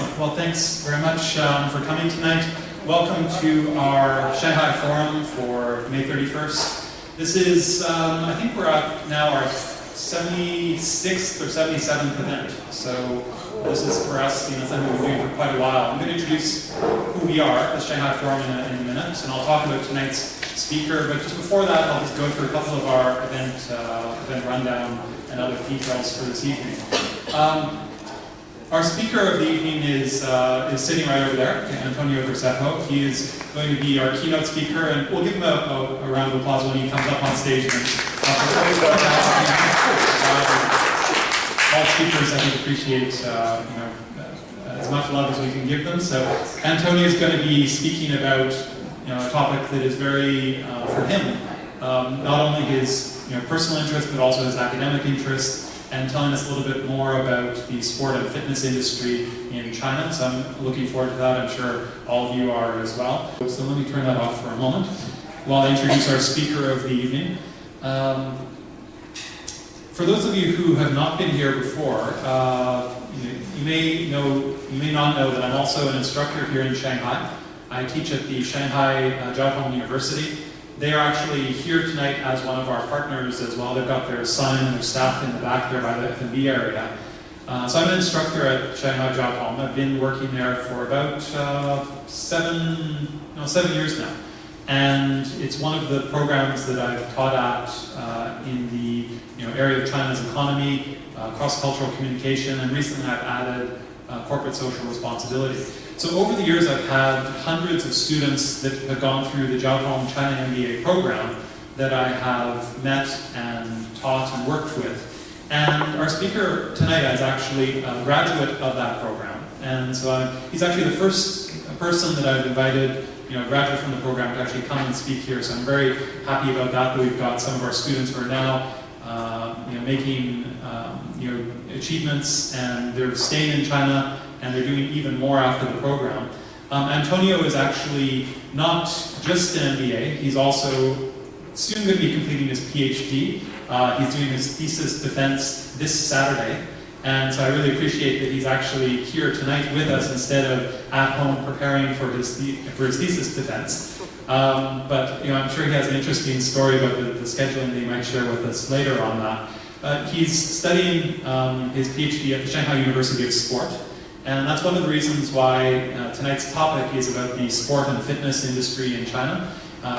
Excellent. Well, thanks very much for coming tonight. Welcome to our Shanghai Forum for May 31st. This is, I think we're at now our 76th or 77th event. So this is for us, something we've been doing for quite a while. I'm going to introduce who we are, the Shanghai Forum, in a minute, and I'll talk about tonight's speaker. But just before that, I'll just go through a couple of our event rundown and other details for this evening. Our speaker of the evening is sitting right over there, Antonio Graceffo. He is going to be our keynote speaker, and we'll give him a round of applause when he comes up on stage. And, all speakers, I think, appreciate as much love as we can give them. So Antonio is going to be speaking about a topic that is very for him, not only his personal interest, but also his academic interest, and telling us a little bit more about the sport and fitness industry in China. So I'm looking forward to that. I'm sure all of you are as well. So let me turn that off for a moment while I introduce our speaker of the evening. For those of you who have not been here before, you may not know that I'm also an instructor here in Shanghai. I teach at the Shanghai University. They are actually here tonight as one of our partners as well. They've got their sign and their staff in the back there by the F&B area. So I'm an instructor at Shanghai Jiaotong. I've been working there for about 7 years now. And it's one of the programs that I've taught at in the area of China's economy, cross-cultural communication, and recently I've added corporate social responsibility. So over the years, I've had hundreds of students that have gone through the Jiaotong China-MBA program that I have met and taught and worked with. And our speaker tonight is actually a graduate of that program. And so he's actually the first person that I've invited, a graduate from the program, to actually come and speak here. So I'm very happy about that we've got some of our students who are now making achievements, and they're staying in China, and they're doing even more after the program. Antonio is actually not just an MBA, he's also soon going to be completing his PhD. He's doing his thesis defense this Saturday, and so I really appreciate that he's actually here tonight with us instead of at home preparing for his thesis defense. But I'm sure he has an interesting story about the scheduling that he might share with us later on that. He's studying his PhD at the Shanghai University of Sport. And that's one of the reasons why tonight's topic is about the sport and fitness industry in China.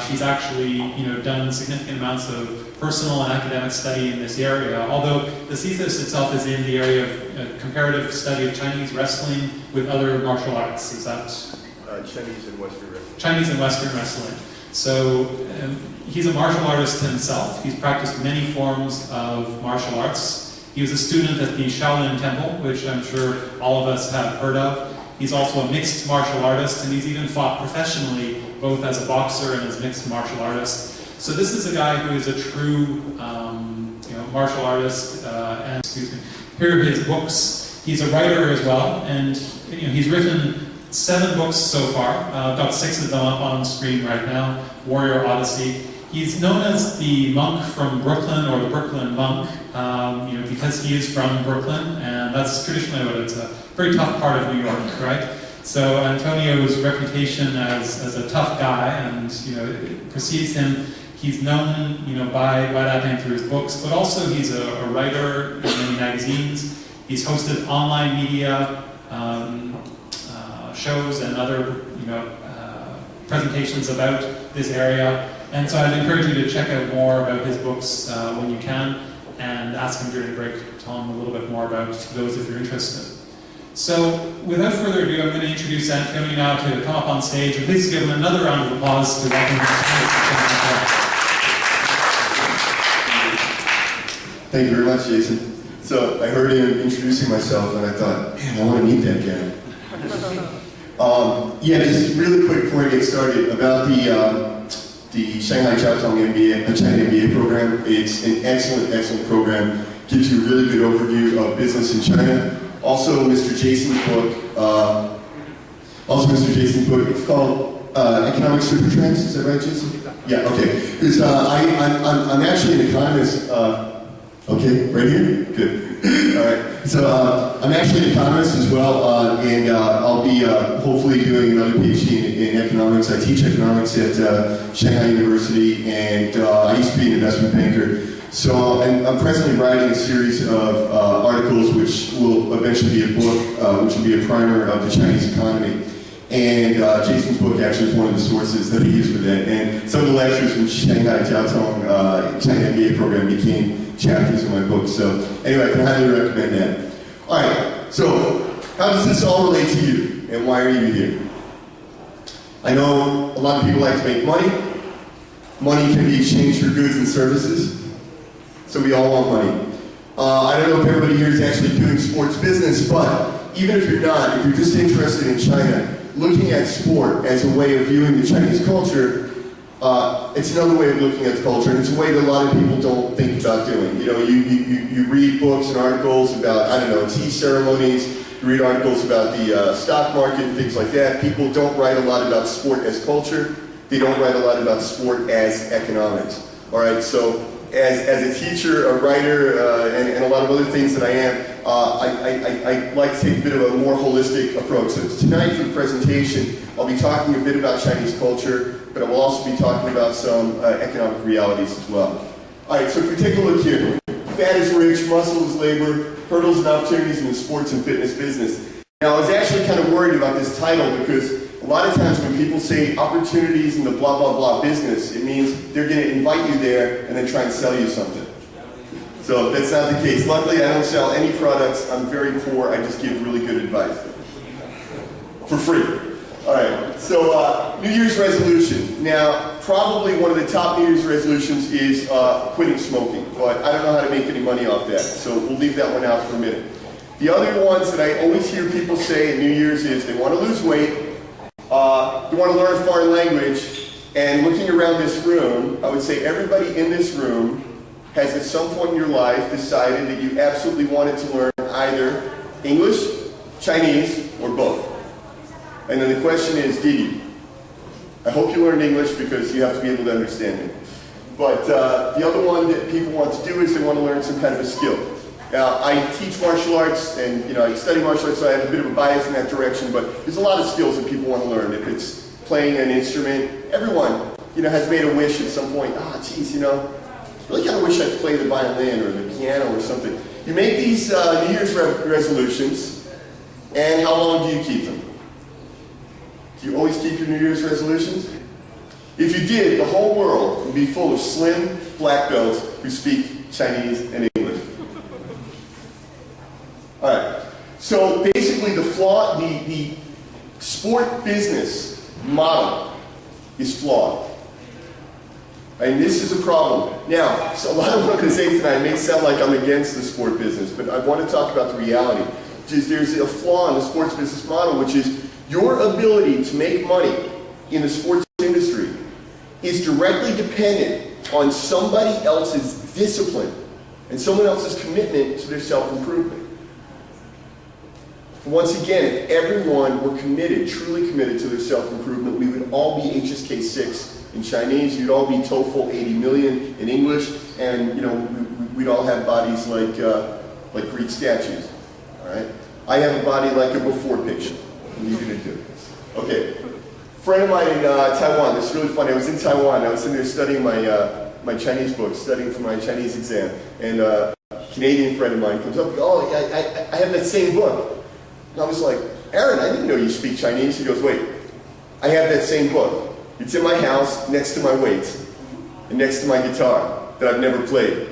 She's actually, done significant amounts of personal and academic study in this area. Although the thesis itself is in the area of comparative study of Chinese wrestling with other martial arts. Is that Chinese and Western wrestling? Chinese and Western wrestling. So he's a martial artist himself. He's practiced many forms of martial arts. He was a student at the Shaolin Temple, which I'm sure all of us have heard of. He's also a mixed martial artist, and he's even fought professionally, both as a boxer and as a mixed martial artist. So this is a guy who is a true martial artist, and here are his books. He's a writer as well, and he's written 7 books so far. I've got 6 of them up on screen right now. Warrior Odyssey. He's known as the monk from Brooklyn, or the Brooklyn monk, because he is from Brooklyn, and that's traditionally what it's a very tough part of New York, right? So Antonio's reputation as a tough guy, and it precedes him. He's known, by that name through his books, but also he's a writer in many magazines. He's hosted online media shows and other, presentations about this area. And so I'd encourage you to check out more about his books when you can, and ask him during the break to tell him a little bit more about those if you're interested. So without further ado, I'm going to introduce Antonio now to come up on stage, and please give him another round of applause to welcome him to the Thank you very much, Jason. So I heard him introducing myself, and I thought, man, I want to meet that guy. Just really quick before I get started, about the Shanghai Jiaotong MBA, China MBA program. It's an excellent program. Gives you a really good overview of business in China. Also, Mr. Jason's book. It's called Economic Supertrends. Is that right, Jason? Yeah. Okay. Because I'm actually an economist. Okay, right here. Good. All right. So I'm actually an economist as well, and I'll be hopefully doing another PhD in economics. I teach economics at Shanghai University, and I used to be an investment banker. So I'm presently writing a series of articles which will eventually be a book, which will be a primer of the Chinese economy. And Jason's book actually is one of the sources that I use for that. And some of the lectures from Shanghai China-MBA program became chapters of my book. So anyway, I can highly recommend that. All right, so how does this all relate to you? And why are you here? I know a lot of people like to make money. Money can be exchanged for goods and services. So we all want money. I don't know if everybody here is actually doing sports business, but even if you're not, if you're just interested in China, looking at sport as a way of viewing the Chinese culture, it's another way of looking at the culture, and it's a way that a lot of people don't think about doing. You know, you read books and articles about, I don't know, tea ceremonies, you read articles about the stock market and things like that. People don't write a lot about sport as culture. They don't write a lot about sport as economics. All right, so as a teacher, a writer, and a lot of other things that I am, I like to take a bit of a more holistic approach. So tonight for the presentation, I'll be talking a bit about Chinese culture, but I will also be talking about some economic realities as well. All right, so if we take a look here, fat is rich, muscle is labor, hurdles and opportunities in the sports and fitness business. Now, I was actually kind of worried about this title because a lot of times when people say opportunities in the blah, blah, blah business, it means they're going to invite you there and then try and sell you something. So that's not the case. Luckily, I don't sell any products. I'm very poor. I just give really good advice. For free. All right. So New Year's resolution. Now, probably one of the top New Year's resolutions is quitting smoking. But I don't know how to make any money off that. So we'll leave that one out for a minute. The other ones that I always hear people say at New Year's is they want to lose weight. You want to learn a foreign language, and looking around this room, I would say everybody in this room has at some point in your life decided that you absolutely wanted to learn either English, Chinese, or both. And then the question is, did you? I hope you learned English because you have to be able to understand it. But the other one that people want to do is they want to learn some kind of a skill. Now, I teach martial arts, and I study martial arts, so I have a bit of a bias in that direction, but there's a lot of skills that people want to learn. If it's playing an instrument, everyone, has made a wish at some point, geez, I really kind of wish I could play the violin or the piano or something. You make these New Year's resolutions, and how long do you keep them? Do you always keep your New Year's resolutions? If you did, the whole world would be full of slim black belts who speak Chinese and English. All right, so basically the sport business model is flawed. And this is a problem. Now, so a lot of what I'm going to say tonight may sound like I'm against the sport business, but I want to talk about the reality. Which is there's a flaw in the sports business model, which is your ability to make money in the sports industry is directly dependent on somebody else's discipline and someone else's commitment to their self-improvement. Once again, if everyone were committed, truly committed to their self-improvement, we would all be HSK 6 in Chinese, you'd all be TOEFL 80 million in English, and we'd all have bodies like Greek statues. All right? I have a body like a before picture. What are you going to do? Okay. Friend of mine in Taiwan, this is really funny. I was in Taiwan, I was in there studying my Chinese books, studying for my Chinese exam, and a Canadian friend of mine comes up, I have that same book. And I was like, Aaron, I didn't know you speak Chinese. He goes, wait, I have that same book. It's in my house next to my weights and next to my guitar that I've never played.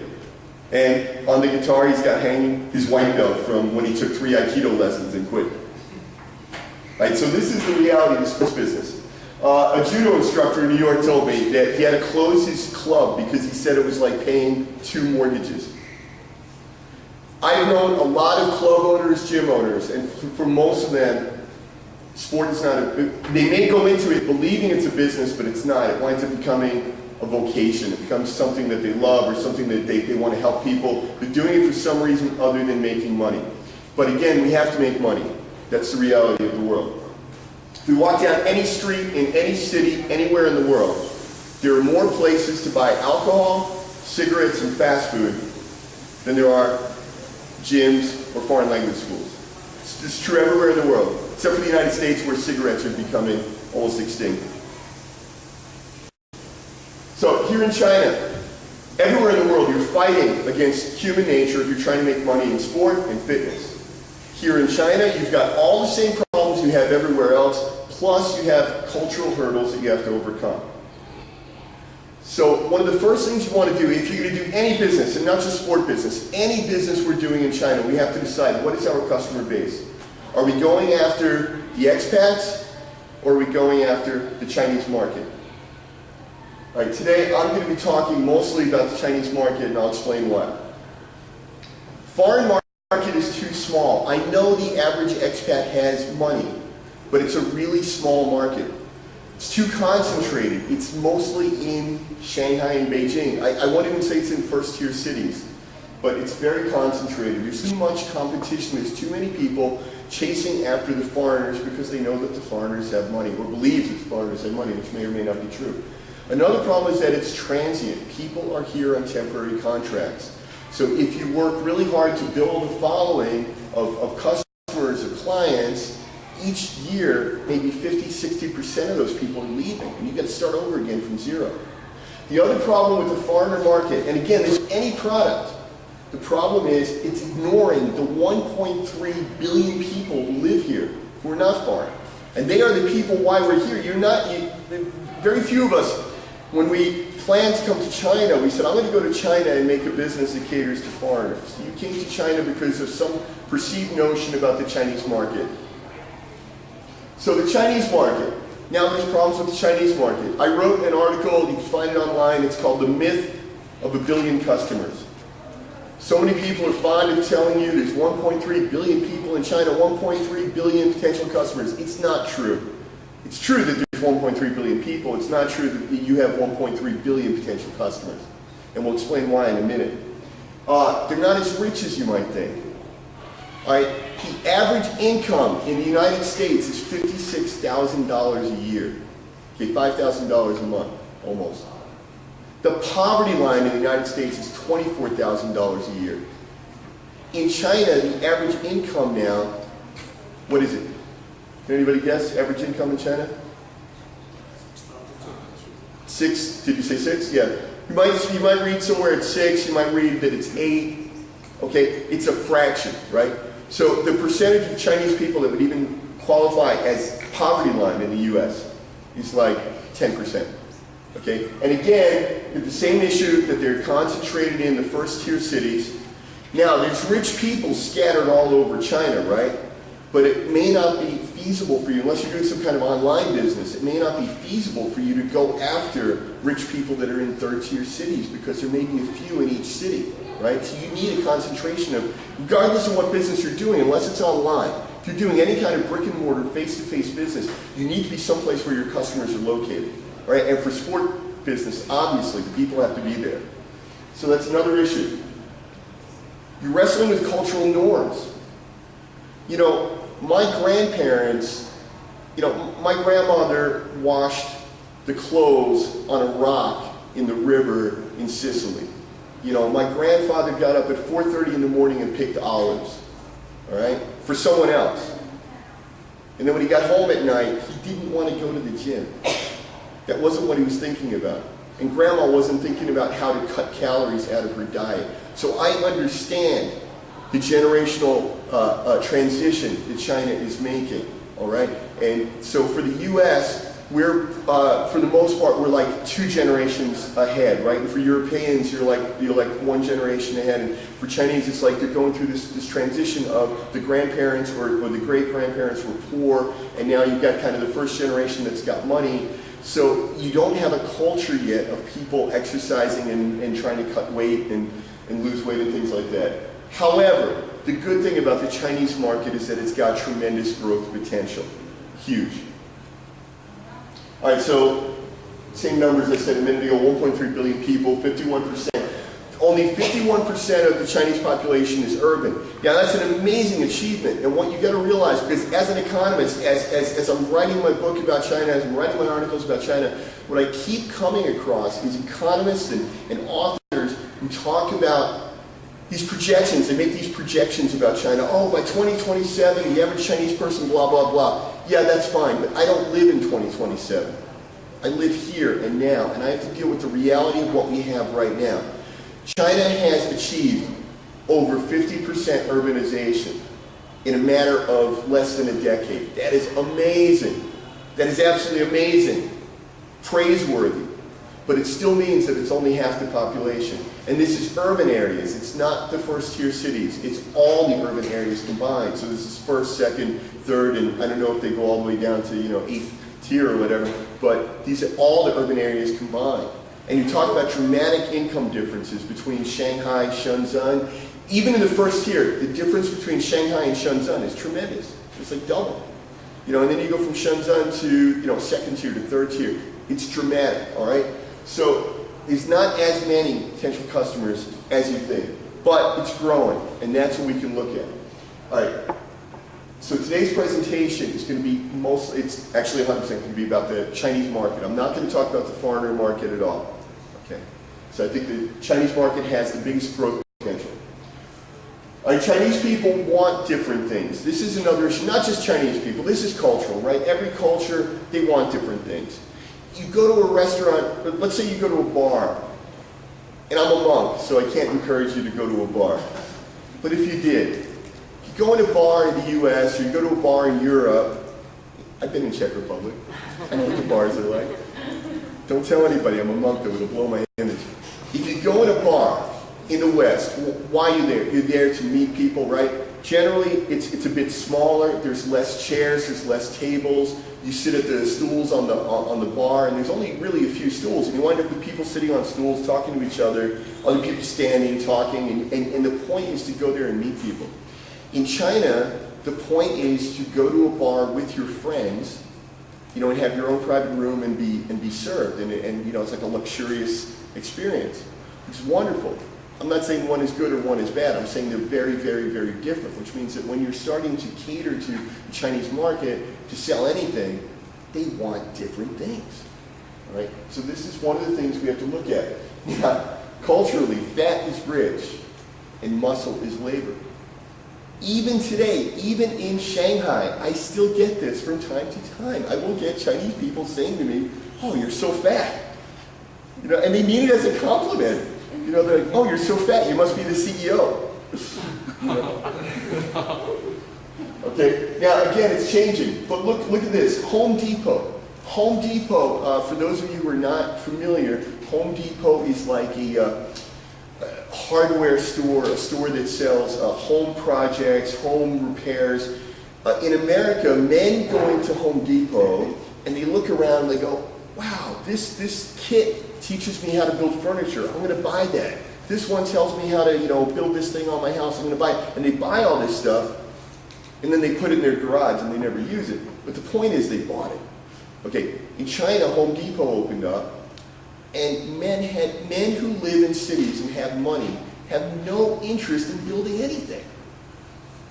And on the guitar, he's got hanging his white belt from when he took 3 Aikido lessons and quit. Right, so this is the reality of the sports business. A judo instructor in New York told me that he had to close his club because he said it was like paying 2 mortgages. I've known a lot of club owners, gym owners, and for most of them, sport is not they may go into it believing it's a business, but it's not. It winds up becoming a vocation. It becomes something that they love or something that they want to help people. They're doing it for some reason other than making money. But again, we have to make money. That's the reality of the world. If we walk down any street in any city, anywhere in the world, there are more places to buy alcohol, cigarettes, and fast food than there are gyms, or foreign language schools. It's true everywhere in the world, except for the United States where cigarettes are becoming almost extinct. So here in China, everywhere in the world, you're fighting against human nature if you're trying to make money in sport and fitness. Here in China, you've got all the same problems you have everywhere else, plus you have cultural hurdles that you have to overcome. So one of the first things you want to do, if you're going to do any business, and not just sport business, any business we're doing in China, we have to decide what is our customer base. Are we going after the expats, or are we going after the Chinese market? All right, today I'm going to be talking mostly about the Chinese market, and I'll explain why. Foreign market is too small. I know the average expat has money, but it's a really small market. It's too concentrated. It's mostly in Shanghai and Beijing. I won't even say it's in first-tier cities, but it's very concentrated. There's too much competition. There's too many people chasing after the foreigners because they know that the foreigners have money, or believe that the foreigners have money, which may or may not be true. Another problem is that it's transient. People are here on temporary contracts. So if you work really hard to build a following of customers or clients, each year, maybe 50–60% of those people are leaving, and you've got to start over again from zero. The other problem with the foreigner market, and again, there's any product, the problem is it's ignoring the 1.3 billion people who live here who are not foreign. And they are the people why we're here. Very few of us, when we planned to come to China, we said, I'm going to go to China and make a business that caters to foreigners. You came to China because of some perceived notion about the Chinese market. So the Chinese market. Now there's problems with the Chinese market. I wrote an article, you can find it online, it's called The Myth of a Billion Customers. So many people are fond of telling you there's 1.3 billion people in China, 1.3 billion potential customers. It's not true. It's true that there's 1.3 billion people. It's not true that you have 1.3 billion potential customers. And we'll explain why in a minute. They're not as rich as you might think. All right, the average income in the United States is $56,000 a year. Okay, $5,000 a month, almost. The poverty line in the United States is $24,000 a year. In China, the average income now, what is it? Can anybody guess average income in China? 6, did you say 6? Yeah. You might read somewhere it's 6, you might read that it's 8. Okay, it's a fraction, right? So the percentage of Chinese people that would even qualify as poverty line in the US is like 10%. Okay, and again, the same issue that they're concentrated in the first-tier cities. Now, there's rich people scattered all over China, right? But it may not be feasible for you, unless you're doing some kind of online business, it may not be feasible for you to go after rich people that are in third-tier cities because there may be a few in each city, right? So you need a concentration of, regardless of what business you're doing, unless it's online, if you're doing any kind of brick-and-mortar, face-to-face business, you need to be someplace where your customers are located, right? And for sport business, obviously, the people have to be there. So that's another issue. You're wrestling with cultural norms. You know, my grandparents, my grandmother washed the clothes on a rock in the river in Sicily. My grandfather got up at 4:30 in the morning and picked olives, all right, for someone else. And then when he got home at night, he didn't want to go to the gym. That wasn't what he was thinking about. And Grandma wasn't thinking about how to cut calories out of her diet. So I understand the generational transition that China is making, all right? And so for the US, we're, for the most part, we're like 2 generations ahead, right? And for Europeans, you're like 1 generation ahead. And for Chinese, it's like they're going through this transition of the grandparents or the great-grandparents were poor, and now you've got kind of the first generation that's got money. So you don't have a culture yet of people exercising and trying to cut weight and lose weight and things like that. However, the good thing about the Chinese market is that it's got tremendous growth potential. Huge. All right, so same numbers I said a minute ago, 1.3 billion people, 51%. Only 51% of the Chinese population is urban. Now that's an amazing achievement, and what you got to realize, because as an economist, as I'm writing my book about China, as I'm writing my articles about China, what I keep coming across is economists and authors who talk about these projections, they make these projections about China. Oh, by 2027, the average Chinese person, blah, blah, blah. Yeah, that's fine, but I don't live in 2027. I live here and now, and I have to deal with the reality of what we have right now. China has achieved over 50% urbanization in a matter of less than a decade. That is amazing. That is absolutely amazing. Praiseworthy. But it still means that it's only half the population. And this is urban areas. It's not the first-tier cities. It's all the urban areas combined. So this is first, second, third, and I don't know if they go all the way down to, eighth tier or whatever, but these are all the urban areas combined. And you talk about dramatic income differences between Shanghai, Shenzhen. Even in the first tier, the difference between Shanghai and Shenzhen is tremendous. It's like double. And then you go from Shenzhen to, second tier to third tier. It's dramatic, all right? So there's not as many potential customers as you think, but it's growing, and that's what we can look at. All right. So today's presentation is going to be it's actually 100% going to be about the Chinese market. I'm not going to talk about the foreigner market at all. Okay. So I think the Chinese market has the biggest growth potential. All right, Chinese people want different things. This is another issue, not just Chinese people, this is cultural, right? Every culture, they want different things. You go to a restaurant, let's say you go to a bar, and I'm a monk, so I can't encourage you to go to a bar. But if you did, you go in a bar in the US, or you go to a bar in Europe, I've been in Czech Republic, I know what the bars are like. Don't tell anybody I'm a monk, though, it'll blow my image. If you go in a bar in the West, why are you there? You're there to meet people, right? Generally, it's a bit smaller, there's less chairs, there's less tables, you sit at the stools on the bar, and there's only really a few stools, and you wind up with people sitting on stools, talking to each other, other people standing, talking, and the point is to go there and meet people. In China, the point is to go to a bar with your friends, and have your own private room and be served, and it's like a luxurious experience, which is wonderful. I'm not saying one is good or one is bad. I'm saying they're very, very, very different, which means that when you're starting to cater to the Chinese market to sell anything, they want different things. All right? So this is one of the things we have to look at. Now, culturally, fat is rich and muscle is labor. Even today, even in Shanghai, I still get this from time to time. I will get Chinese people saying to me, "Oh, you're so fat." And they mean it as a compliment. They're like, "Oh, you're so fat, you must be the CEO." Okay, now again, it's changing, but look at this, Home Depot. Home Depot, for those of you who are not familiar, Home Depot is like a hardware store, a store that sells home projects, home repairs. In America, men go into Home Depot and they look around and they go, "Wow, this kit teaches me how to build furniture. I'm going to buy that. This one tells me how to, build this thing on my house. I'm going to buy it." And they buy all this stuff, and then they put it in their garage and they never use it. But the point is they bought it. Okay, in China, Home Depot opened up, and men who live in cities and have money have no interest in building anything.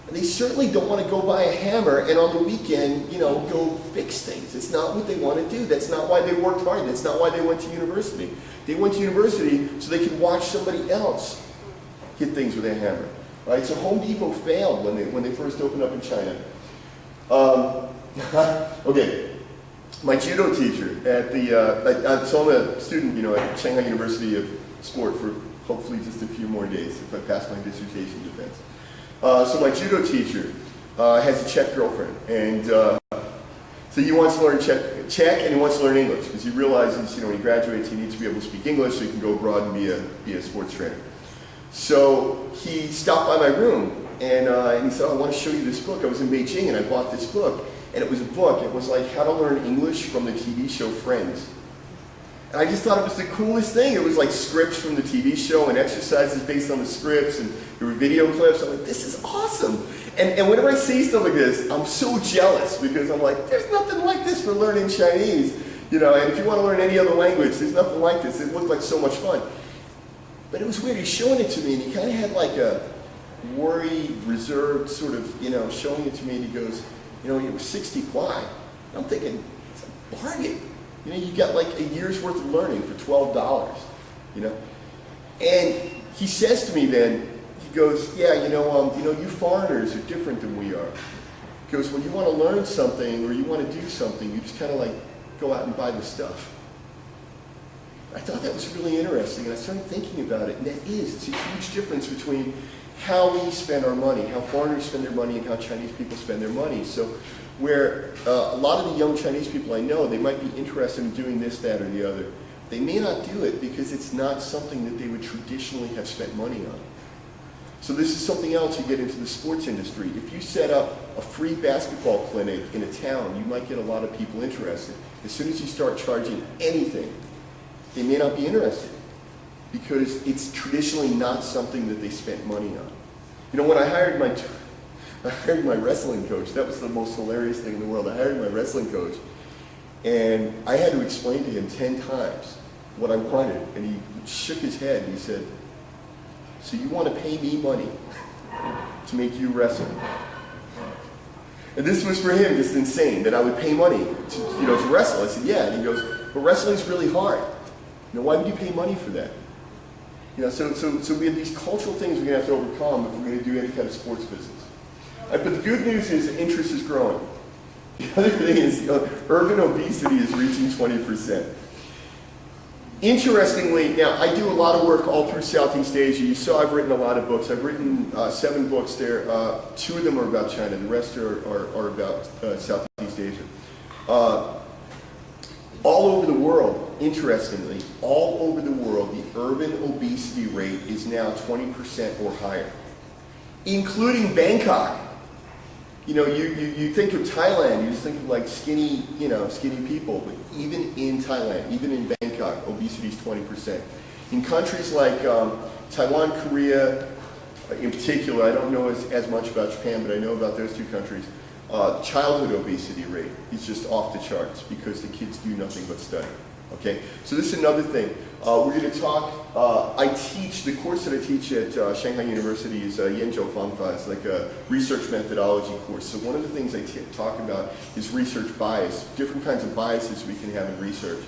And they certainly don't want to go buy a hammer and on the weekend, go fix things. It's not what they want to do. That's not why they worked hard. That's not why they went to university. They went to university so they could watch somebody else hit things with a hammer. Right? So Home Depot failed when they first opened up in China. Okay, my judo teacher so I'm a student, at Shanghai University of Sport for hopefully just a few more days if I pass my dissertation defense. So my judo teacher has a Czech girlfriend, and so he wants to learn Czech and he wants to learn English because he realizes, when he graduates, he needs to be able to speak English so he can go abroad and be a sports trainer. So he stopped by my room and he said, "Oh, I want to show you this book. I was in Beijing and I bought this book." And it was a book. It was like How to Learn English from the TV show Friends. And I just thought it was the coolest thing. It was like scripts from the TV show and exercises based on the scripts, and there were video clips. I'm like, this is awesome. And whenever I see stuff like this, I'm so jealous because I'm like, there's nothing like this for learning Chinese. And if you want to learn any other language, there's nothing like this. It looked like so much fun. But it was weird. He's showing it to me, and he kind of had like a worried, reserved sort of, showing it to me, and he goes, "You were 60 ply." I'm thinking, it's a bargain. You got like a year's worth of learning for $12, And he says to me then, he he goes, yeah, you foreigners are different than we are. He goes, when you want to learn something or you want to do something, you just kind of like go out and buy the stuff. I thought that was really interesting, and I started thinking about it, and it's a huge difference between how we spend our money, how foreigners spend their money, and how Chinese people spend their money. So where a lot of the young Chinese people I know, they might be interested in doing this, that, or the other. They may not do it because it's not something that they would traditionally have spent money on. So this is something else you get into the sports industry. If you set up a free basketball clinic in a town, you might get a lot of people interested. As soon as you start charging anything, they may not be interested because it's traditionally not something that they spent money on. When I hired my wrestling coach, that was the most hilarious thing in the world. I hired my wrestling coach, and I had to explain to him 10 times what I wanted, and he shook his head and he said, so you want to pay me money to make you wrestle? And this was for him just insane, that I would pay money to wrestle. I said, yeah. And he goes, but wrestling's really hard. Why would you pay money for that? So we have these cultural things we're going to have to overcome if we're going to do any kind of sports business. But the good news is the interest is growing. The other thing is urban obesity is reaching 20%. Interestingly, now I do a lot of work all through Southeast Asia. You saw I've written a lot of books. I've written 7 books there. 2 of them are about China. The rest are about Southeast Asia. All over the world, interestingly, all over the world, the urban obesity rate is now 20% or higher, including Bangkok. You think of Thailand, you just think of like skinny people, but even in Thailand, even in Bangkok, obesity is 20%. In countries like Taiwan, Korea, in particular, I don't know as much about Japan, but I know about those 2 countries. Childhood obesity rate is just off the charts because the kids do nothing but study. Okay, so this is another thing. We're going to talk. The course that I teach at Shanghai University is Yenzhou Fangfa. It's like a research methodology course. So one of the things I talk about is research bias, different kinds of biases we can have in research.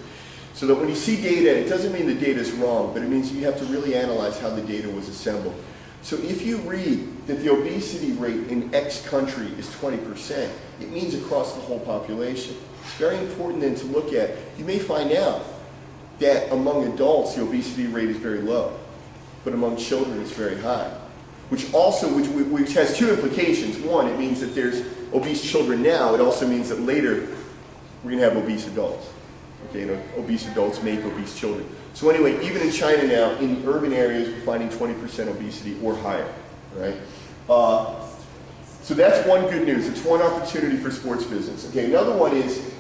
So that when you see data, it doesn't mean the data is wrong, but it means you have to really analyze how the data was assembled. So if you read that the obesity rate in X country is 20%, it means across the whole population. It's very important then to look at, you may find out that among adults the obesity rate is very low, but among children it's very high. Which has 2 implications. One, it means that there's obese children now. It also means that later we're going to have obese adults. Okay, obese adults make obese children. So anyway, even in China now, in the urban areas, we're finding 20% obesity or higher, right? So that's one good news. It's one opportunity for sports business. Okay, another one is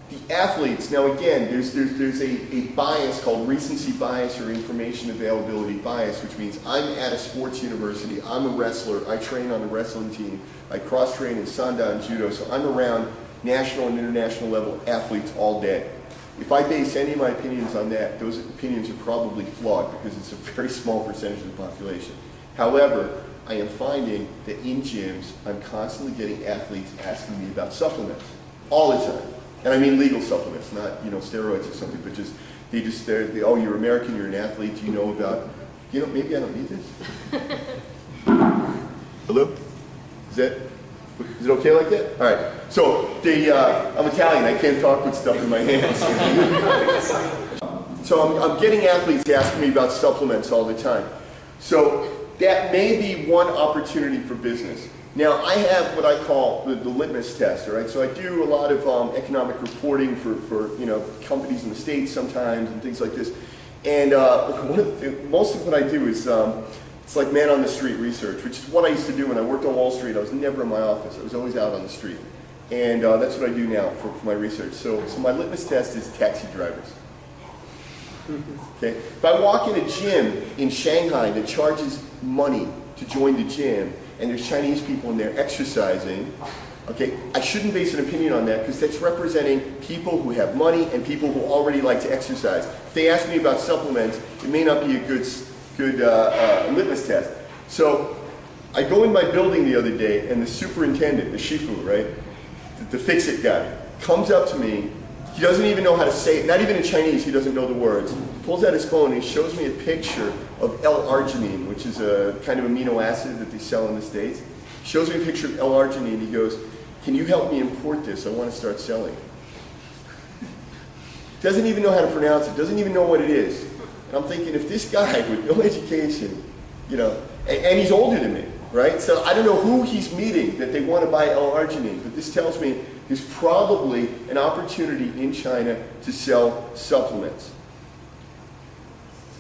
the athletes. Now again, there's a bias called recency bias or information availability bias, which means I'm at a sports university, I'm a wrestler, I train on the wrestling team, I cross-train in Sanda and Judo, so I'm around national and international level athletes all day. If I base any of my opinions on that, those opinions are probably flawed because it's a very small percentage of the population. However, I am finding that in gyms, I'm constantly getting athletes asking me about supplements all the time. And I mean legal supplements, not steroids or something, but they're oh, you're American, you're an athlete, do you know about, maybe I don't need this? Hello? Is it okay like that? All right. So I'm Italian. I can't talk with stuff in my hands. So I'm getting athletes asking me about supplements all the time. So that may be one opportunity for business. Now I have what I call the litmus test. All right. So I do a lot of economic reporting for companies in the States sometimes and things like this. And most of what I do is it's like man on the street research, which is what I used to do when I worked on Wall Street. I was never in my office. I was always out on the street. And that's what I do now for my research. So my litmus test is taxi drivers. Okay? If I walk in a gym in Shanghai that charges money to join the gym, and there's Chinese people in there exercising, okay, I shouldn't base an opinion on that because that's representing people who have money and people who already like to exercise. If they ask me about supplements, it may not be a good litmus test. So I go in my building the other day and the superintendent, the shifu, right, the fix-it guy, comes up to me He doesn't even know how to say it. Not even in Chinese, he doesn't know the words. He pulls out his phone and he shows me a picture of L-arginine, which is a kind of amino acid that they sell in the States. He shows me a picture of L-arginine. He goes, "Can you help me import this? I want to start selling it." Doesn't even know how to pronounce it. Doesn't even know what it is. And I'm thinking, if this guy with no education, you know, and he's older than me, right? So I don't know who he's meeting that they want to buy L-arginine, but this tells me there's probably an opportunity in China to sell supplements.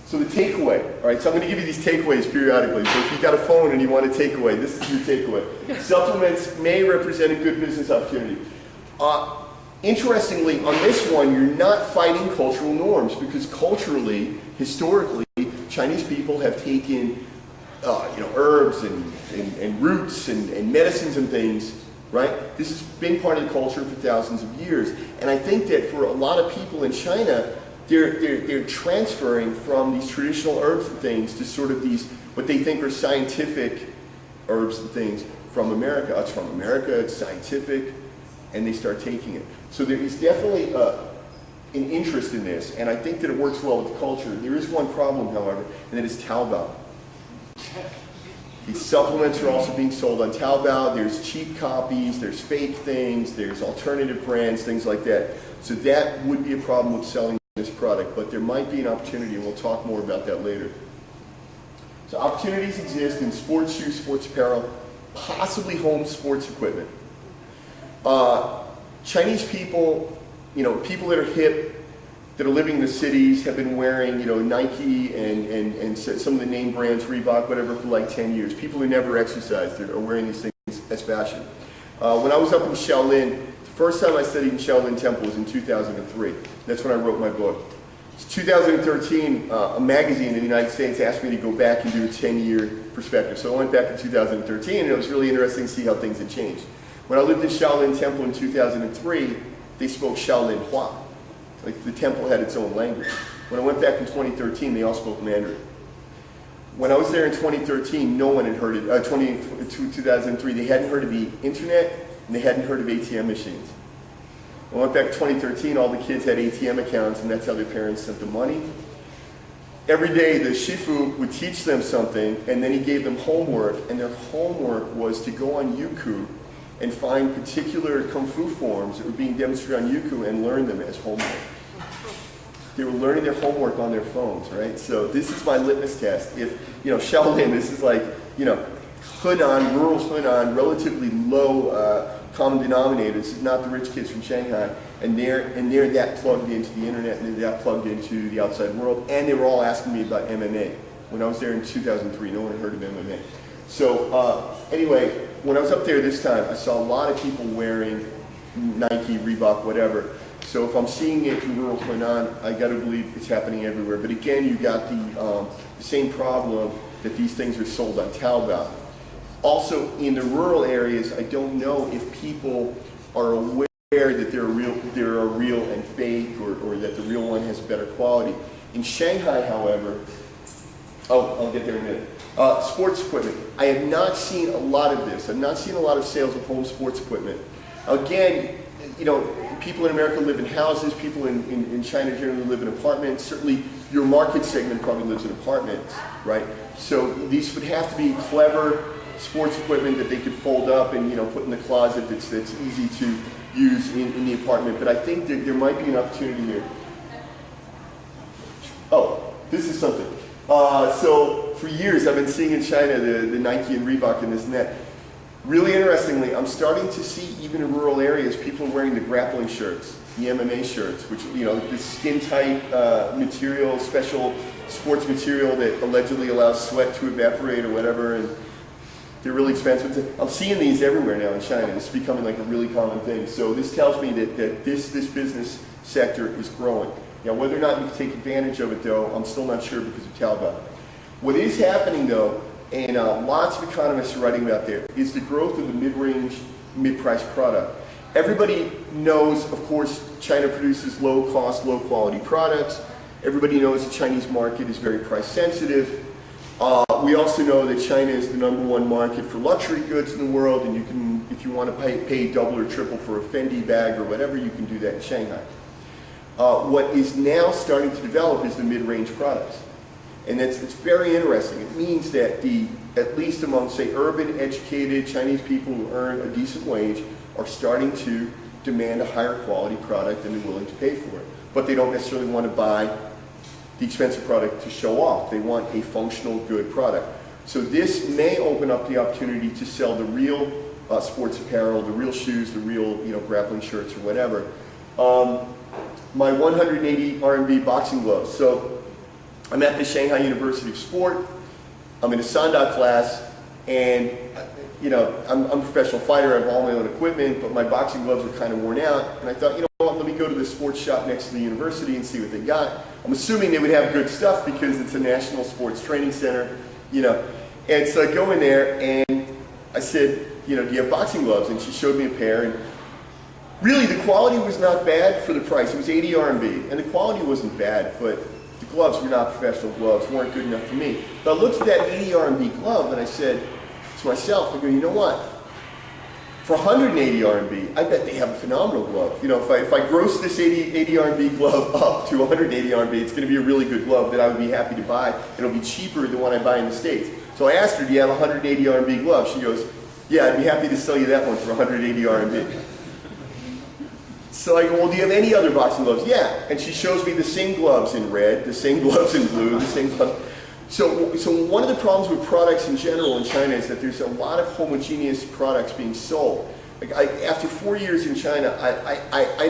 So the takeaway, all right, so I'm going to give you these takeaways periodically. So if you've got a phone and you want a takeaway, this is your takeaway. Supplements may represent a good business opportunity. Interestingly, on this one, you're not fighting cultural norms because culturally, historically, Chinese people have taken herbs and roots and medicines and things, right? This has been part of the culture for thousands of years. And I think that for a lot of people in China, they're transferring from these traditional herbs and things to sort of these, what they think are scientific herbs and things from America. It's from America, it's scientific, and they start taking it. So there is definitely an interest in this, and I think that it works well with the culture. There is one problem, however, and that is Taobao. These supplements are also being sold on Taobao. There's cheap copies, there's fake things, there's alternative brands, things like that. So that would be a problem with selling this product, but there might be an opportunity, and we'll talk more about that later. So opportunities exist in sports shoes, sports apparel, possibly home sports equipment. Chinese people, people that are hip, that are living in the cities, have been wearing, Nike and some of the name brands, Reebok, whatever, for like 10 years. People who never exercised are wearing these things as fashion. When I was up in Shaolin, the first time I studied in Shaolin Temple was in 2003. That's when I wrote my book. It's 2013, a magazine in the United States asked me to go back and do a 10-year perspective. So I went back in 2013, and it was really interesting to see how things had changed. When I lived in Shaolin Temple in 2003, they spoke Shaolin Hua. Like the temple had its own language. When I went back in 2013, they all spoke Mandarin. When I was there in 2013, no one had heard it. 2003, they hadn't heard of the internet and they hadn't heard of ATM machines. When I went back in 2013, all the kids had ATM accounts, and that's how their parents sent them money. Every day, the Shifu would teach them something, and then he gave them homework, and their homework was to go on Youku and find particular Kung Fu forms that were being demonstrated on Youku and learn them as homework. They were learning their homework on their phones, right? So this is my litmus test. If, Shaolin, this is like, Hunan, rural Hunan, relatively low common denominator. This is not the rich kids from Shanghai. And they're that plugged into the internet, and they're that plugged into the outside world. And they were all asking me about MMA. When I was there in 2003, no one had heard of MMA. So anyway, when I was up there this time, I saw a lot of people wearing Nike, Reebok, whatever. So if I'm seeing it in rural Hunan, I got to believe it's happening everywhere. But again, you got the same problem that these things are sold on Taobao. Also, in the rural areas, I don't know if people are aware that there are real and fake, or that the real one has better quality. In Shanghai, however, I'll get there in a minute. Sports equipment. I have not seen a lot of this. I've not seen a lot of sales of home sports equipment. Again, people in America live in houses. People in China generally live in apartments. Certainly, your market segment probably lives in apartments, right? So these would have to be clever sports equipment that they could fold up and put in the closet that's easy to use in the apartment. But I think that there might be an opportunity here. Oh, this is something. So for years I've been seeing in China the Nike and Reebok and this and that. Really interestingly, I'm starting to see even in rural areas people wearing the grappling shirts, the MMA shirts, which the skin-tight material, special sports material that allegedly allows sweat to evaporate or whatever, and they're really expensive. I'm seeing these everywhere now in China. This is becoming like a really common thing. So this tells me that this business sector is growing. Now, whether or not you can take advantage of it, though, I'm still not sure because of Taobao. What is happening, though, and lots of economists are writing about there, is the growth of the mid-range, mid-price product. Everybody knows, of course, China produces low-cost, low-quality products. Everybody knows the Chinese market is very price-sensitive. We also know that China is the #1 market for luxury goods in the world, and you can, if you want to pay double or triple for a Fendi bag or whatever, you can do that in Shanghai. What is now starting to develop is the mid-range products. And it's very interesting. It means that at least among, say, urban, educated Chinese people who earn a decent wage are starting to demand a higher quality product and they're willing to pay for it. But they don't necessarily want to buy the expensive product to show off. They want a functional, good product. So this may open up the opportunity to sell the real sports apparel, the real shoes, the real grappling shirts or whatever. My 180 RMB boxing gloves. So I'm at the Shanghai University of Sport. I'm in a Sanda class, and I'm a professional fighter. I have all my own equipment, but my boxing gloves are kind of worn out. And I thought, let me go to the sports shop next to the university and see what they got. I'm assuming they would have good stuff because it's a national sports training center, And so I go in there and I said, do you have boxing gloves? And she showed me a pair. And really, the quality was not bad for the price. It was 80 RMB, and the quality wasn't bad, but the gloves were not professional gloves, weren't good enough for me. But I looked at that 80 RMB glove and I said to myself, I go, you know what? For 180 RMB, I bet they have a phenomenal glove. If I gross this 80 RMB glove up to 180 RMB, it's going to be a really good glove that I would be happy to buy. It'll be cheaper than what I buy in the States. So I asked her, do you have a 180 RMB glove? She goes, yeah, I'd be happy to sell you that one for 180 RMB. So I go, well, do you have any other boxing gloves? Yeah. And she shows me the same gloves in red, the same gloves in blue, the same gloves. So one of the problems with products in general in China is that there's a lot of homogeneous products being sold. After 4 years in China, I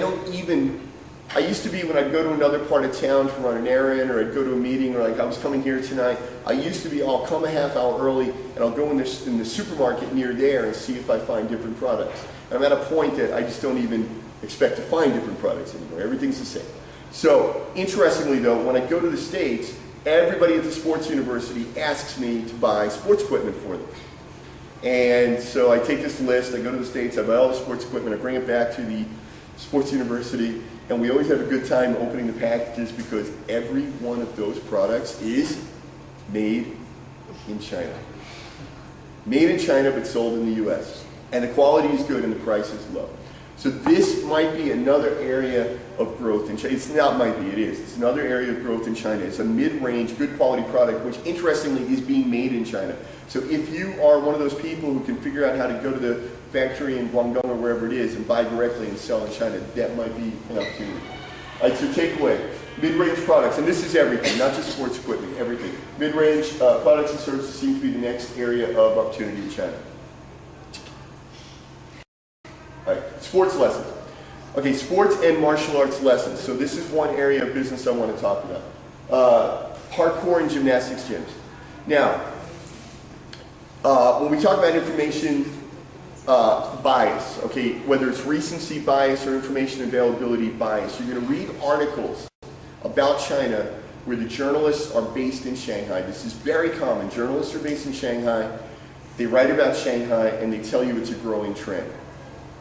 used to be, when I'd go to another part of town to run an errand, or I'd go to a meeting, or like I was coming here tonight, I used to be, I'll come a half hour early and I'll go in the supermarket near there and see if I find different products. And I'm at a point that I just don't even expect to find different products anymore. Everything's the same. So, interestingly though, when I go to the States, everybody at the sports university asks me to buy sports equipment for them. And so I take this list, I go to the States, I buy all the sports equipment, I bring it back to the sports university, and we always have a good time opening the packages because every one of those products is made in China. Made in China but sold in the US. And the quality is good and the price is low. So this might be another area of growth in China. It's not might be, it is. It's another area of growth in China. It's a mid-range, good quality product, which interestingly is being made in China. So if you are one of those people who can figure out how to go to the factory in Guangdong or wherever it is and buy directly and sell in China, that might be an opportunity. All right, so takeaway, mid-range products, and this is everything, not just sports equipment, everything. Mid-range products and services seem to be the next area of opportunity in China. All right, sports lessons. Okay, sports and martial arts lessons. So this is one area of business I want to talk about. Parkour and gymnastics gyms. Now, when we talk about information bias, okay, whether it's recency bias or information availability bias, you're going to read articles about China where the journalists are based in Shanghai. This is very common. Journalists are based in Shanghai. They write about Shanghai and they tell you it's a growing trend.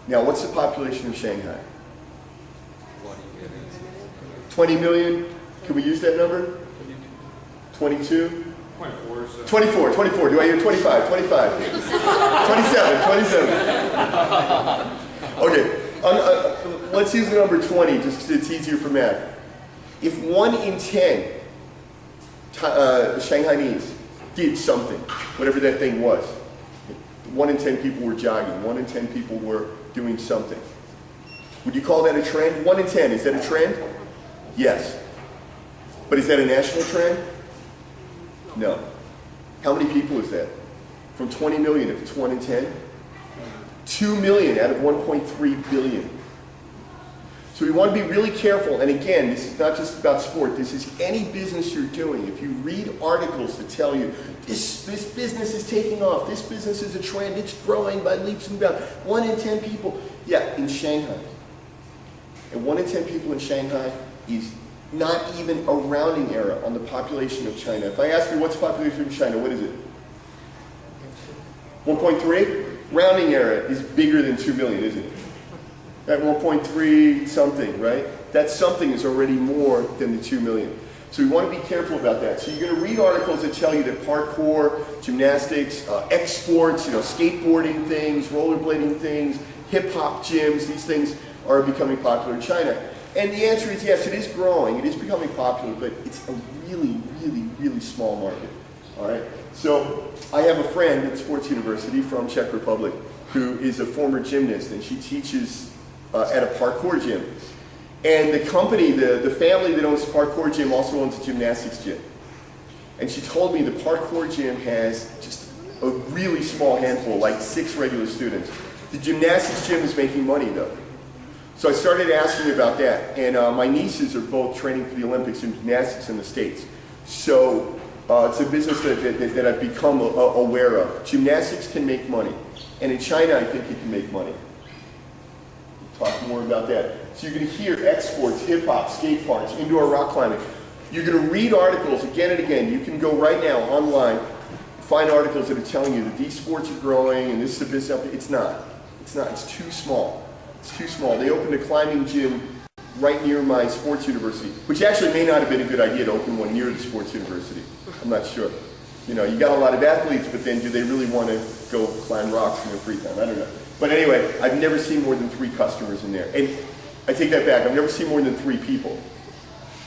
Now, what's the population of Shanghai? 20 million? Can we use that number? 22? 24. 24. Do I hear 25? 25. 27. Okay. Let's use the number 20 just because it's easier for math. If 1 in 10 Shanghainese did something, whatever that thing was, 1 in 10 people were jogging, 1 in 10 people were doing something. Would you call that a trend? 1 in 10, is that a trend? Yes. But is that a national trend? No. How many people is that? From 20 million, if it's 1 in 10? 2 million out of 1.3 billion. So we want to be really careful, and again, this is not just about sport, this is any business you're doing. If you read articles that tell you, this business is taking off, this business is a trend, it's growing by leaps and bounds, 1 in 10 people, yeah, in Shanghai. And 1 in 10 people in Shanghai is not even a rounding error on the population of China. If I ask you what's the population of China, what is it? 1.3? Rounding error is bigger than 2 million, isn't it? At 1.3 something, right? That something is already more than the 2 million. So we want to be careful about that. So you're going to read articles that tell you that parkour, gymnastics, exports, skateboarding things, rollerblading things, hip-hop gyms, these things are becoming popular in China. And the answer is yes, it is growing, it is becoming popular, but it's a really, really, really small market. All right? So I have a friend at Sports University from Czech Republic who is a former gymnast, and she teaches at a parkour gym. And the company, the family that owns the parkour gym also owns a gymnastics gym. And she told me the parkour gym has just a really small handful, like 6 regular students. The gymnastics gym is making money though. So I started asking about that. And my nieces are both training for the Olympics in gymnastics in the States. So it's a business that I've become aware of. Gymnastics can make money. And in China, I think it can make money. We'll talk more about that. So you're going to hear exports, hip-hop, skate parks, indoor rock climbing. You're going to read articles again and again. You can go right now online, find articles that are telling you that these sports are growing and this is a business. It's not. It's not. It's too small. It's too small. They opened a climbing gym right near my sports university, which actually may not have been a good idea to open one near the sports university. I'm not sure. You know, you got a lot of athletes, but then do they really want to go climb rocks in their free time? I don't know. But anyway, I've never seen more than 3 customers in there. And I take that back. I've never seen more than 3 people.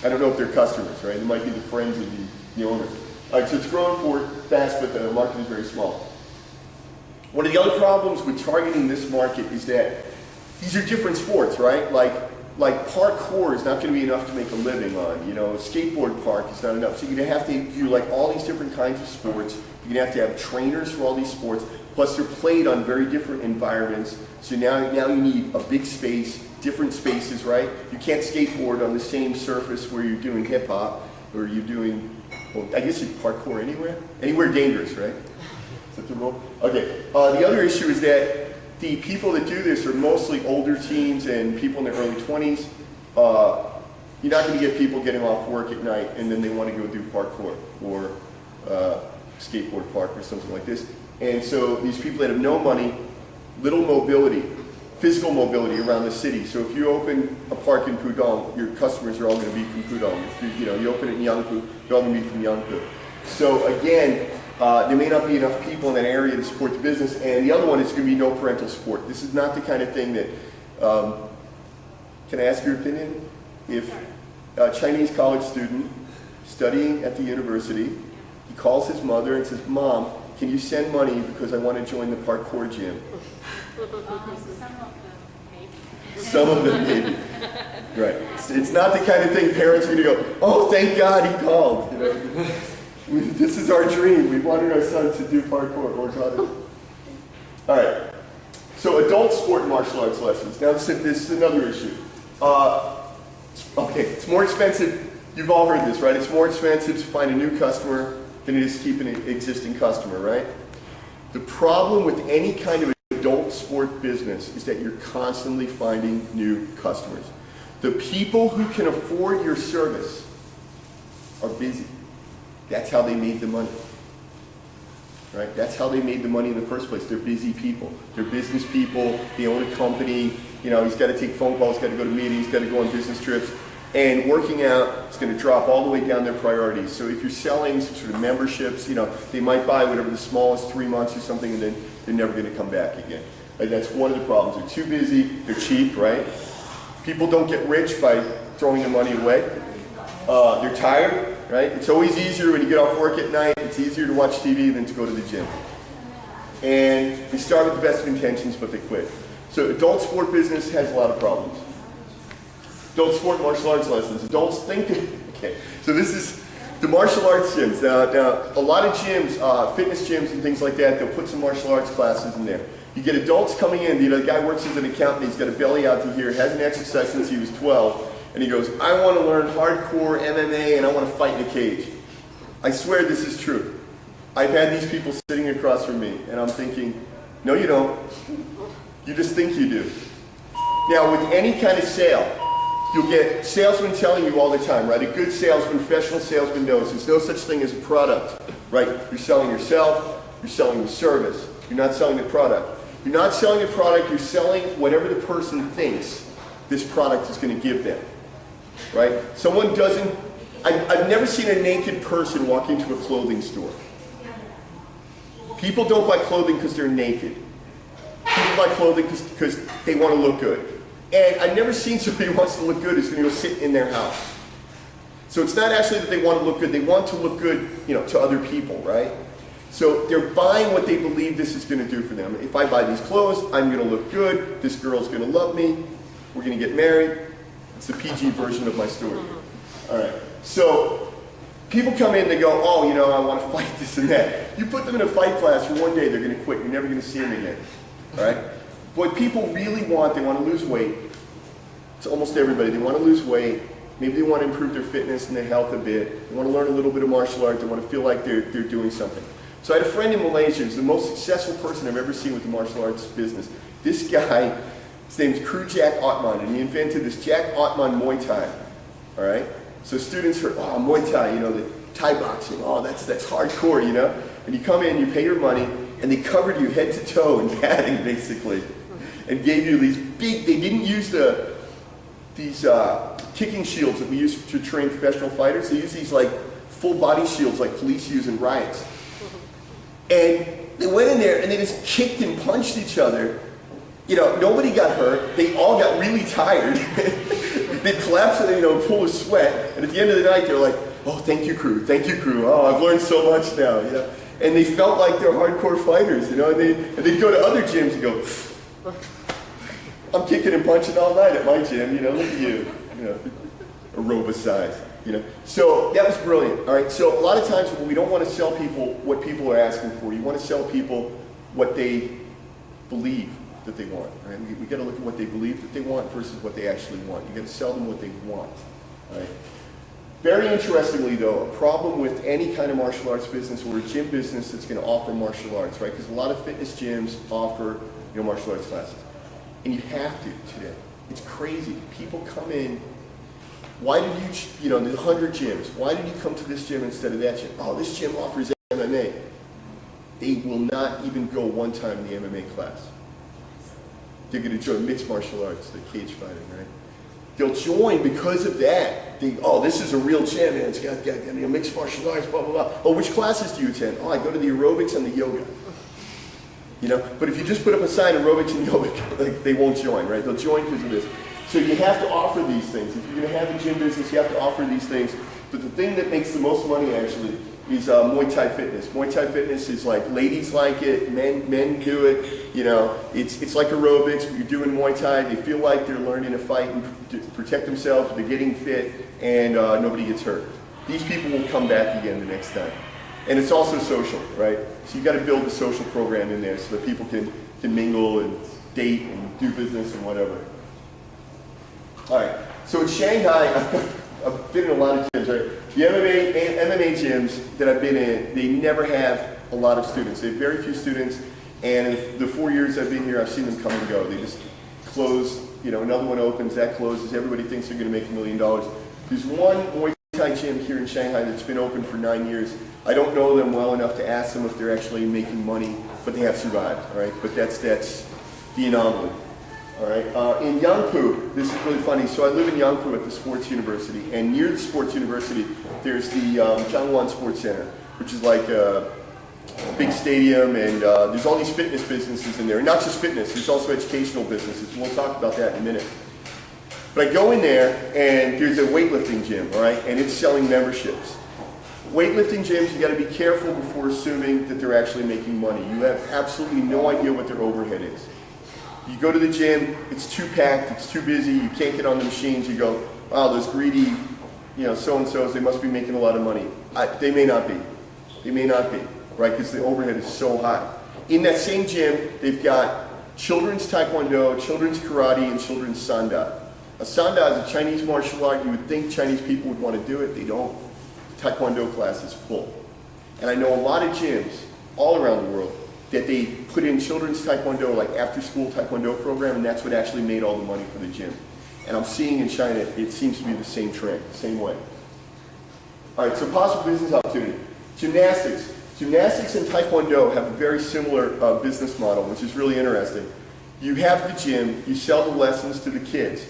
I don't know if they're customers, right? It might be the friends of the owner. All right, so it's growing fast, but the market is very small. One of the other problems with targeting this market is that these are different sports, right? Like parkour is not going to be enough to make a living on. You know, a skateboard park is not enough. So you're going to have to do like all these different kinds of sports. You're going to have trainers for all these sports. Plus they're played on very different environments. So now you need a big space, different spaces, right? You can't skateboard on the same surface where you're doing hip hop or you're doing, well, I guess you can parkour anywhere. Anywhere dangerous, right? Is that the rule? Okay. The other issue is that the people that do this are mostly older teens and people in their early 20s. You're not going to get people getting off work at night and then they want to go do parkour or skateboard park or something like this. And so these people that have no money, little mobility, physical mobility around the city. So if you open a park in Pudong, your customers are all going to be from Pudong. If you open it in Yangpu, they're all going to be from Yangpu. So again, there may not be enough people in that area to support the business. And the other one is going to be no parental support. This is not the kind of thing that, can I ask your opinion? If a Chinese college student studying at the university, he calls his mother and says, "Mom, can you send money because I want to join the parkour gym?" Some of them maybe. Right. It's not the kind of thing parents are going to go, "Oh, thank God he called." You know? This is our dream. We wanted our son to do parkour or daughter. All right. So adult sport martial arts lessons. Now this is another issue. Okay, it's more expensive. You've all heard this, right? It's more expensive to find a new customer than it is to keep an existing customer, right? The problem with any kind of adult sport business is that you're constantly finding new customers. The people who can afford your service are busy. That's how they made the money, right? That's how they made the money in the first place. They're busy people. They're business people. They own a company. You know, he's got to take phone calls, got to go to meetings, got to go on business trips. And working out is going to drop all the way down their priorities. So if you're selling some sort of memberships, you know, they might buy whatever the smallest 3 months or something, and then they're never going to come back again. Like, that's one of the problems. They're too busy. They're cheap, right? People don't get rich by throwing their money away. They're tired, right? It's always easier when you get off work at night. It's easier to watch TV than to go to the gym. And they start with the best of intentions, but they quit. So adult sport business has a lot of problems. Adult sport martial arts lessons. Adults think, okay, so this is the martial arts gyms. Now a lot of gyms, fitness gyms and things like that, they'll put some martial arts classes in there. You get adults coming in, the guy works as an accountant, he's got a belly out to here, hasn't exercised since he was 12, and he goes, "I want to learn hardcore MMA and I want to fight in a cage." I swear this is true. I've had these people sitting across from me, and I'm thinking, no you don't. You just think you do. Now with any kind of sale, you'll get salesmen telling you all the time, right? A good salesman, professional salesman knows there's no such thing as a product, right? You're selling yourself, you're selling the service. You're not selling the product. You're not selling the product, you're selling whatever the person thinks this product is going to give them, right? Someone doesn't, I've never seen a naked person walk into a clothing store. People don't buy clothing because they're naked. People buy clothing because they want to look good. And I've never seen somebody who wants to look good who's going to go sit in their house. So it's not actually that they want to look good, they want to look good, you know, to other people, right? So they're buying what they believe this is going to do for them. If I buy these clothes, I'm going to look good, this girl's going to love me, we're going to get married. It's the PG version of my story. All right, so people come in, they go, oh, you know, I want to fight this and that. You put them in a fight class for one day, they're going to quit. You're never going to see them again. All right? What people really want, they want to lose weight. It's almost everybody. They want to lose weight. Maybe they want to improve their fitness and their health a bit. They want to learn a little bit of martial art. They want to feel like they're doing something. So I had a friend in Malaysia who's the most successful person I've ever seen with the martial arts business. This guy, his name's Jack Ottman, and he invented this Jack Ottman Muay Thai. All right? So students heard, oh, Muay Thai, you know, the Thai boxing, oh, that's hardcore, you know? And you come in, you pay your money, and they covered you head to toe in padding, basically, and gave you these big, they didn't use these kicking shields that we use to train professional fighters. They use these like full body shields like police use in riots. And they went in there and they just kicked and punched each other. You know, nobody got hurt. They all got really tired. They'd collapse and, you know, pull a sweat. And at the end of the night, they're like, oh, thank you, crew. Thank you, crew. Oh, I've learned so much now, you know. And they felt like they're hardcore fighters, you know. And they'd go to other gyms and go, I'm kicking and punching all night at my gym, you know, look at you know, aerobicized, you know. So that was brilliant, all right? So a lot of times we don't want to sell people what people are asking for. You want to sell people what they believe that they want, right? We got to look at what they believe that they want versus what they actually want. You got to sell them what they want, right? Very interestingly, though, a problem with any kind of martial arts business or a gym business that's going to offer martial arts, right? Because a lot of fitness gyms offer, you know, martial arts classes. And you have to today. It's crazy. People come in, why did you know, the 100 gyms, why did you come to this gym instead of that gym? Oh, this gym offers MMA. They will not even go one time in the MMA class. They're going to join mixed martial arts, the cage fighting, right? They'll join because of that. Oh, this is a real gym, man. It's got you know, mixed martial arts, blah, blah, blah. Oh, which classes do you attend? Oh, I go to the aerobics and the yoga. You know, but if you just put up a sign, aerobics and yoga, like, they won't join, right? They'll join because of this. So you have to offer these things. If you're going to have a gym business, you have to offer these things. But the thing that makes the most money, actually, is Muay Thai fitness. Muay Thai fitness is like, ladies like it, men do it. You know, it's like aerobics, but you're doing Muay Thai. They feel like they're learning to fight and to protect themselves. They're getting fit, and nobody gets hurt. These people will come back again the next time. And it's also social, right? So you've got to build a social program in there so that people can mingle and date and do business and whatever. All right, so in Shanghai, I've been in a lot of gyms, right? The MMA gyms that I've been in, they never have a lot of students. They have very few students, and in the 4 years I've been here, I've seen them come and go. They just close, you know, another one opens, that closes, everybody thinks they're going to make $1 million. There's one Muay Thai gym here in Shanghai that's been open for 9 years. I don't know them well enough to ask them if they're actually making money, but they have survived, all right? But that's the anomaly, all right? In Yangpu, this is really funny. So I live in Yangpu at the Sports University, and near the Sports University, there's the Zhangwan Sports Center, which is like a big stadium, and there's all these fitness businesses in there. And not just fitness, there's also educational businesses. We'll talk about that in a minute. But I go in there, and there's a weightlifting gym, all right? And it's selling memberships. Weightlifting gyms, you got to be careful before assuming that they're actually making money. You have absolutely no idea what their overhead is. You go to the gym, it's too packed, it's too busy, you can't get on the machines, you go, wow, those greedy, you know, so-and-sos, they must be making a lot of money. They may not be. They may not be, right, because the overhead is so high. In that same gym, they've got children's Taekwondo, children's Karate, and children's Sanda. A Sanda is a Chinese martial art. You would think Chinese people would want to do it. They don't. Taekwondo class is full. And I know a lot of gyms all around the world that they put in children's Taekwondo, like after school Taekwondo program, and that's what actually made all the money for the gym. And I'm seeing in China, it seems to be the same trend, same way. All right, so possible business opportunity. Gymnastics. Gymnastics and Taekwondo have a very similar business model, which is really interesting. You have the gym, you sell the lessons to the kids.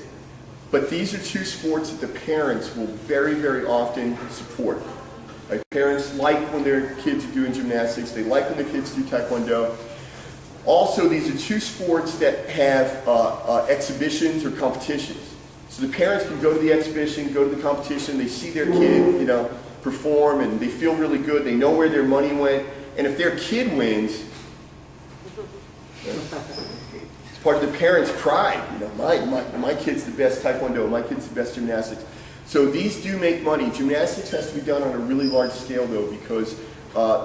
But these are two sports that the parents will very, very often support. Like, parents like when their kids are doing gymnastics, they like when the kids do Taekwondo. Also, these are two sports that have exhibitions or competitions. So the parents can go to the exhibition, go to the competition, they see their kid, perform, and they feel really good. They know where their money went. And if their kid wins, it's part of the parents' pride. My kid's the best Taekwondo, my kid's the best gymnastics. So these do make money. Gymnastics has to be done on a really large scale, though, because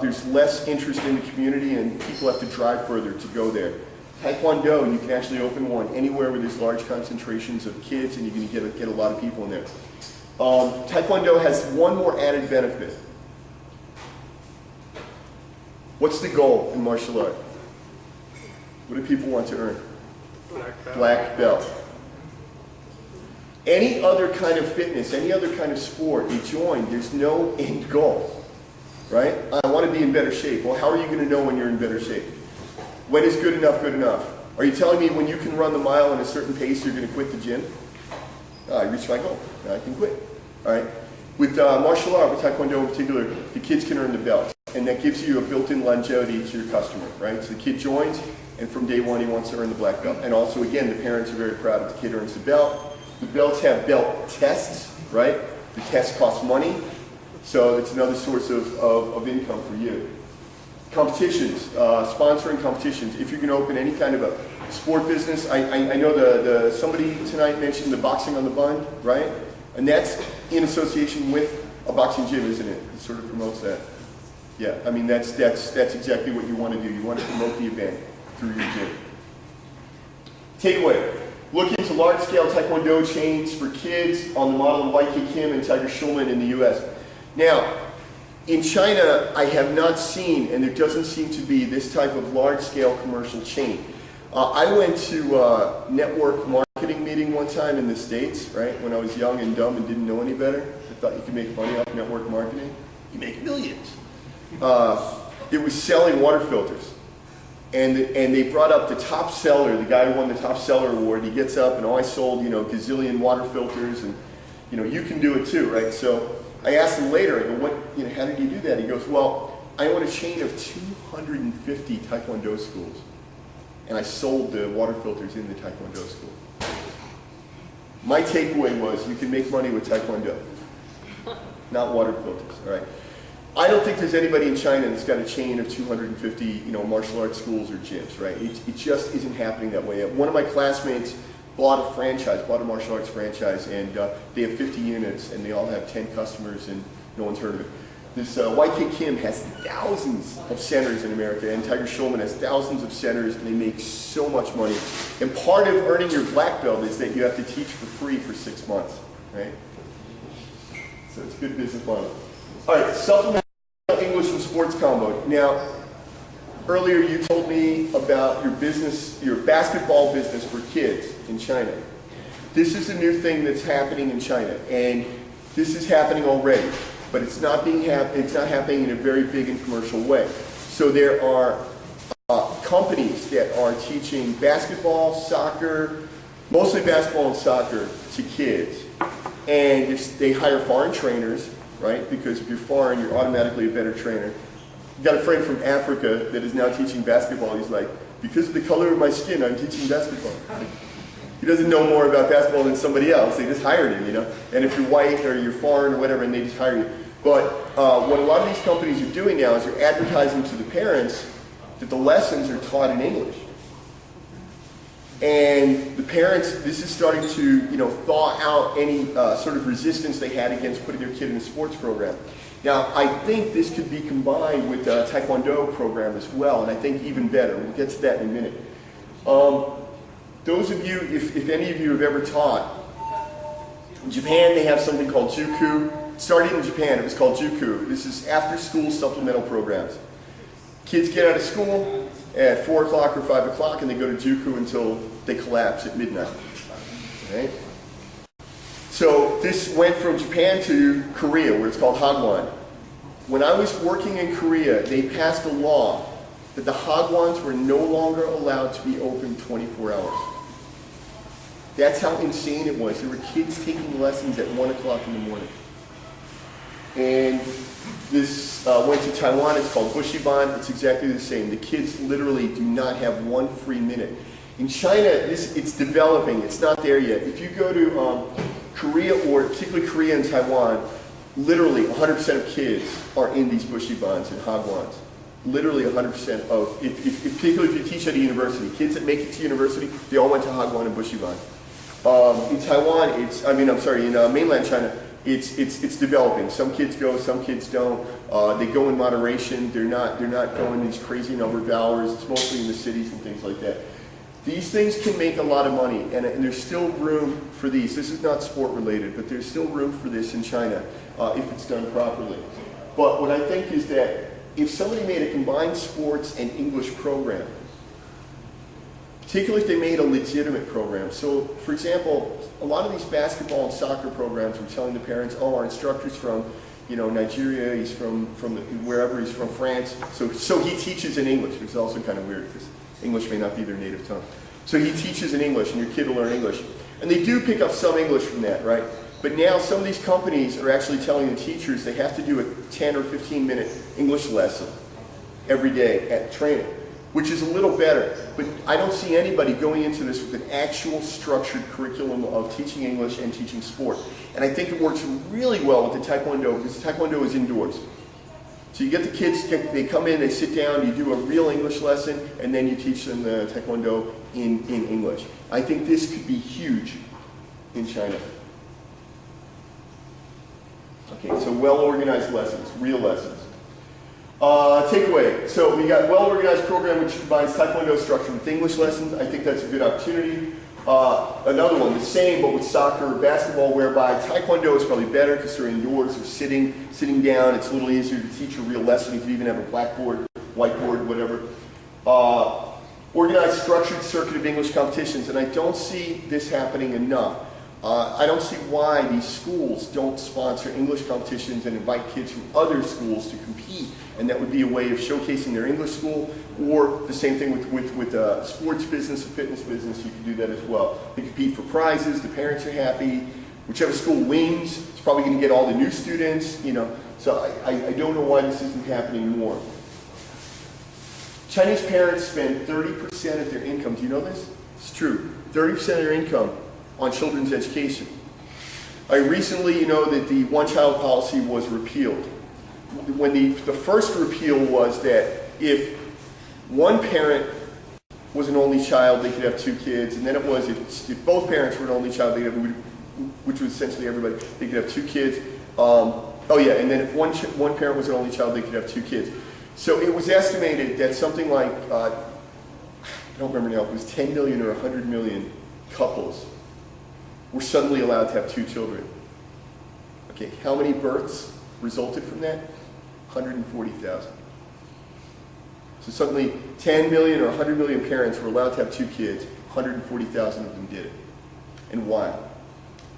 there's less interest in the community and people have to drive further to go there. Taekwondo, you can actually open one anywhere where there's large concentrations of kids and you can get a lot of people in there. Taekwondo has one more added benefit. What's the goal in martial art? What do people want to earn? Black belt. Any other kind of fitness, any other kind of sport you join, there's no end goal, right? I want to be in better shape. Well, how are you going to know when you're in better shape? When is good enough good enough? Are you telling me when you can run the mile in a certain pace, you're going to quit the gym? I reached my goal. Now I can quit. All right. With martial art, with Taekwondo in particular, the kids can earn the belt, and that gives you a built-in longevity to your customer, right? So the kid joins, and from day one, he wants to earn the black belt. And also, again, the parents are very proud if the kid earns the belt. The belts have belt tests, right? The tests cost money, so it's another source of income for you. Competitions, sponsoring competitions. If you're going to open any kind of a sport business, I know somebody tonight mentioned the boxing on the bun, right? And that's in association with a boxing gym, isn't it? It sort of promotes that. Yeah, I mean that's exactly what you want to do. You want to promote the event through your gym. Takeaway: look into large-scale Taekwondo chains for kids on the model of YK Kim and Tiger Schulman in the U.S. Now, in China, I have not seen, and there doesn't seem to be, this type of large-scale commercial chain. I went to a network marketing meeting one time in the States, right, when I was young and dumb and didn't know any better. I thought you could make money off network marketing. You make millions. It was selling water filters. And they brought up the top seller, the guy who won the top seller award. He gets up and, I sold, gazillion water filters, and, you can do it too, right? So I asked him later, I go, how did you do that? He goes, well, I own a chain of 250 Taekwondo schools, and I sold the water filters in the Taekwondo school. My takeaway was, you can make money with Taekwondo, not water filters, all right? I don't think there's anybody in China that's got a chain of 250, martial arts schools or gyms, right? It just isn't happening that way. One of my classmates bought a martial arts franchise, and they have 50 units, and they all have 10 customers, and no one's heard of it. This YK Kim has thousands of centers in America, and Tiger Schulman has thousands of centers, and they make so much money. And part of earning your black belt is that you have to teach for free for 6 months, right? So it's a good business model. All right, supplemental English and sports combo. Now, earlier you told me about your business, your basketball business for kids in China. This is a new thing that's happening in China, and this is happening already, but it's not happening in a very big and commercial way. So there are companies that are teaching basketball, soccer, mostly basketball and soccer to kids, and they hire foreign trainers, right? Because if you're foreign, you're automatically a better trainer. I've got a friend from Africa that is now teaching basketball. He's like, because of the color of my skin, I'm teaching basketball. He doesn't know more about basketball than somebody else. They just hired him, And if you're white or you're foreign or whatever, and they just hire you. But what a lot of these companies are doing now is they're advertising to the parents that the lessons are taught in English. And the parents, this is starting to, thaw out any sort of resistance they had against putting their kid in a sports program. Now, I think this could be combined with a Taekwondo program as well, and I think even better. We'll get to that in a minute. Those of you, if any of you have ever taught, in Japan they have something called Juku. It started in Japan, it was called Juku. This is after-school supplemental programs. Kids get out of school at 4 o'clock or 5 o'clock, and they go to Juku until they collapse at midnight. Right? So this went from Japan to Korea, where it's called Hagwon. When I was working in Korea, they passed a law that the Hagwons were no longer allowed to be open 24 hours. That's how insane it was. There were kids taking lessons at 1 o'clock in the morning. And this went to Taiwan. It's called Bushiban. It's exactly the same. The kids literally do not have one free minute. In China, it's developing. It's not there yet. If you go to Korea, or particularly Korea and Taiwan, literally 100% of kids are in these Bushibans and Hagwons. Literally 100% of, particularly if you teach at a university, kids that make it to university, they all went to Hagwon and Bushiban. In Taiwan, in mainland China, it's developing. Some kids go, some kids don't. They go in moderation. They're not going these crazy number of hours. It's mostly in the cities and things like that. These things can make a lot of money, and there's still room for these. This is not sport related, but there's still room for this in China if it's done properly. But what I think is that if somebody made a combined sports and English program, particularly if they made a legitimate program. So, for example, a lot of these basketball and soccer programs are telling the parents, oh, our instructor's from, Nigeria, he's from wherever, he's from France, so he teaches in English, which is also kind of weird because English may not be their native tongue. So he teaches in English, and your kid will learn English. And they do pick up some English from that, right? But now some of these companies are actually telling the teachers they have to do a 10 or 15 minute English lesson every day at training, which is a little better. But I don't see anybody going into this with an actual structured curriculum of teaching English and teaching sport. And I think it works really well with the Taekwondo, because Taekwondo is indoors. So you get the kids, they come in, they sit down, you do a real English lesson, and then you teach them the Taekwondo in English. I think this could be huge in China. Okay, so well-organized lessons, real lessons. Takeaway. So we got well-organized program which combines Taekwondo structure with English lessons. I think that's a good opportunity. Another one, the same, but with soccer or basketball, whereby Taekwondo is probably better because they're indoors, they're sitting down. It's a little easier to teach a real lesson. You could even have a blackboard, whiteboard, whatever. Organized, structured circuit of English competitions, and I don't see this happening enough. I don't see why these schools don't sponsor English competitions and invite kids from other schools to compete, and that would be a way of showcasing their English school, or the same thing with sports business and fitness business, you can do that as well. They compete for prizes, the parents are happy, whichever school wins, it's probably going to get all the new students, so I don't know why this isn't happening more. Chinese parents spend 30% of their income, do you know this? It's true, 30% of their income on children's education. Recently, you know that the one-child policy was repealed. When the first repeal was that if one parent was an only child, they could have 2 kids, and then it was if both parents were an only child, which was essentially everybody, they could have 2 kids. And then if one parent was an only child, they could have 2 kids. So it was estimated that something like, I don't remember now, if it was 10 million or 100 million couples were suddenly allowed to have 2 children. Okay, how many births resulted from that? 140,000. So suddenly 10 million or 100 million parents were allowed to have 2 kids, 140,000 of them did it. And why?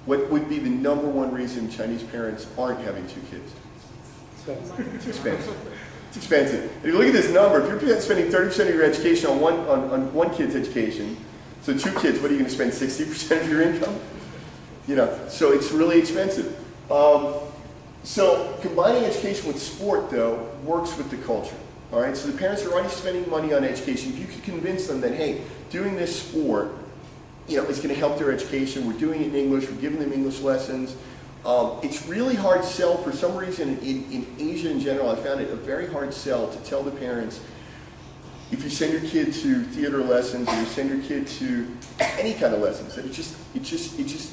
What would be the #1 reason Chinese parents aren't having 2 kids? It's expensive. It's expensive. If you look at this number, if you're spending 30% of your education on one kid's education, so 2 kids, what are you going to spend 60% of your income? So it's really expensive. So combining education with sport, though, works with the culture. All right, so the parents are already spending money on education. If you could convince them that, hey, doing this sport, is going to help their education. We're doing it in English. We're giving them English lessons. It's really hard sell for some reason in Asia in general. I found it a very hard sell to tell the parents, if you send your kid to theater lessons or you send your kid to any kind of lessons, that it just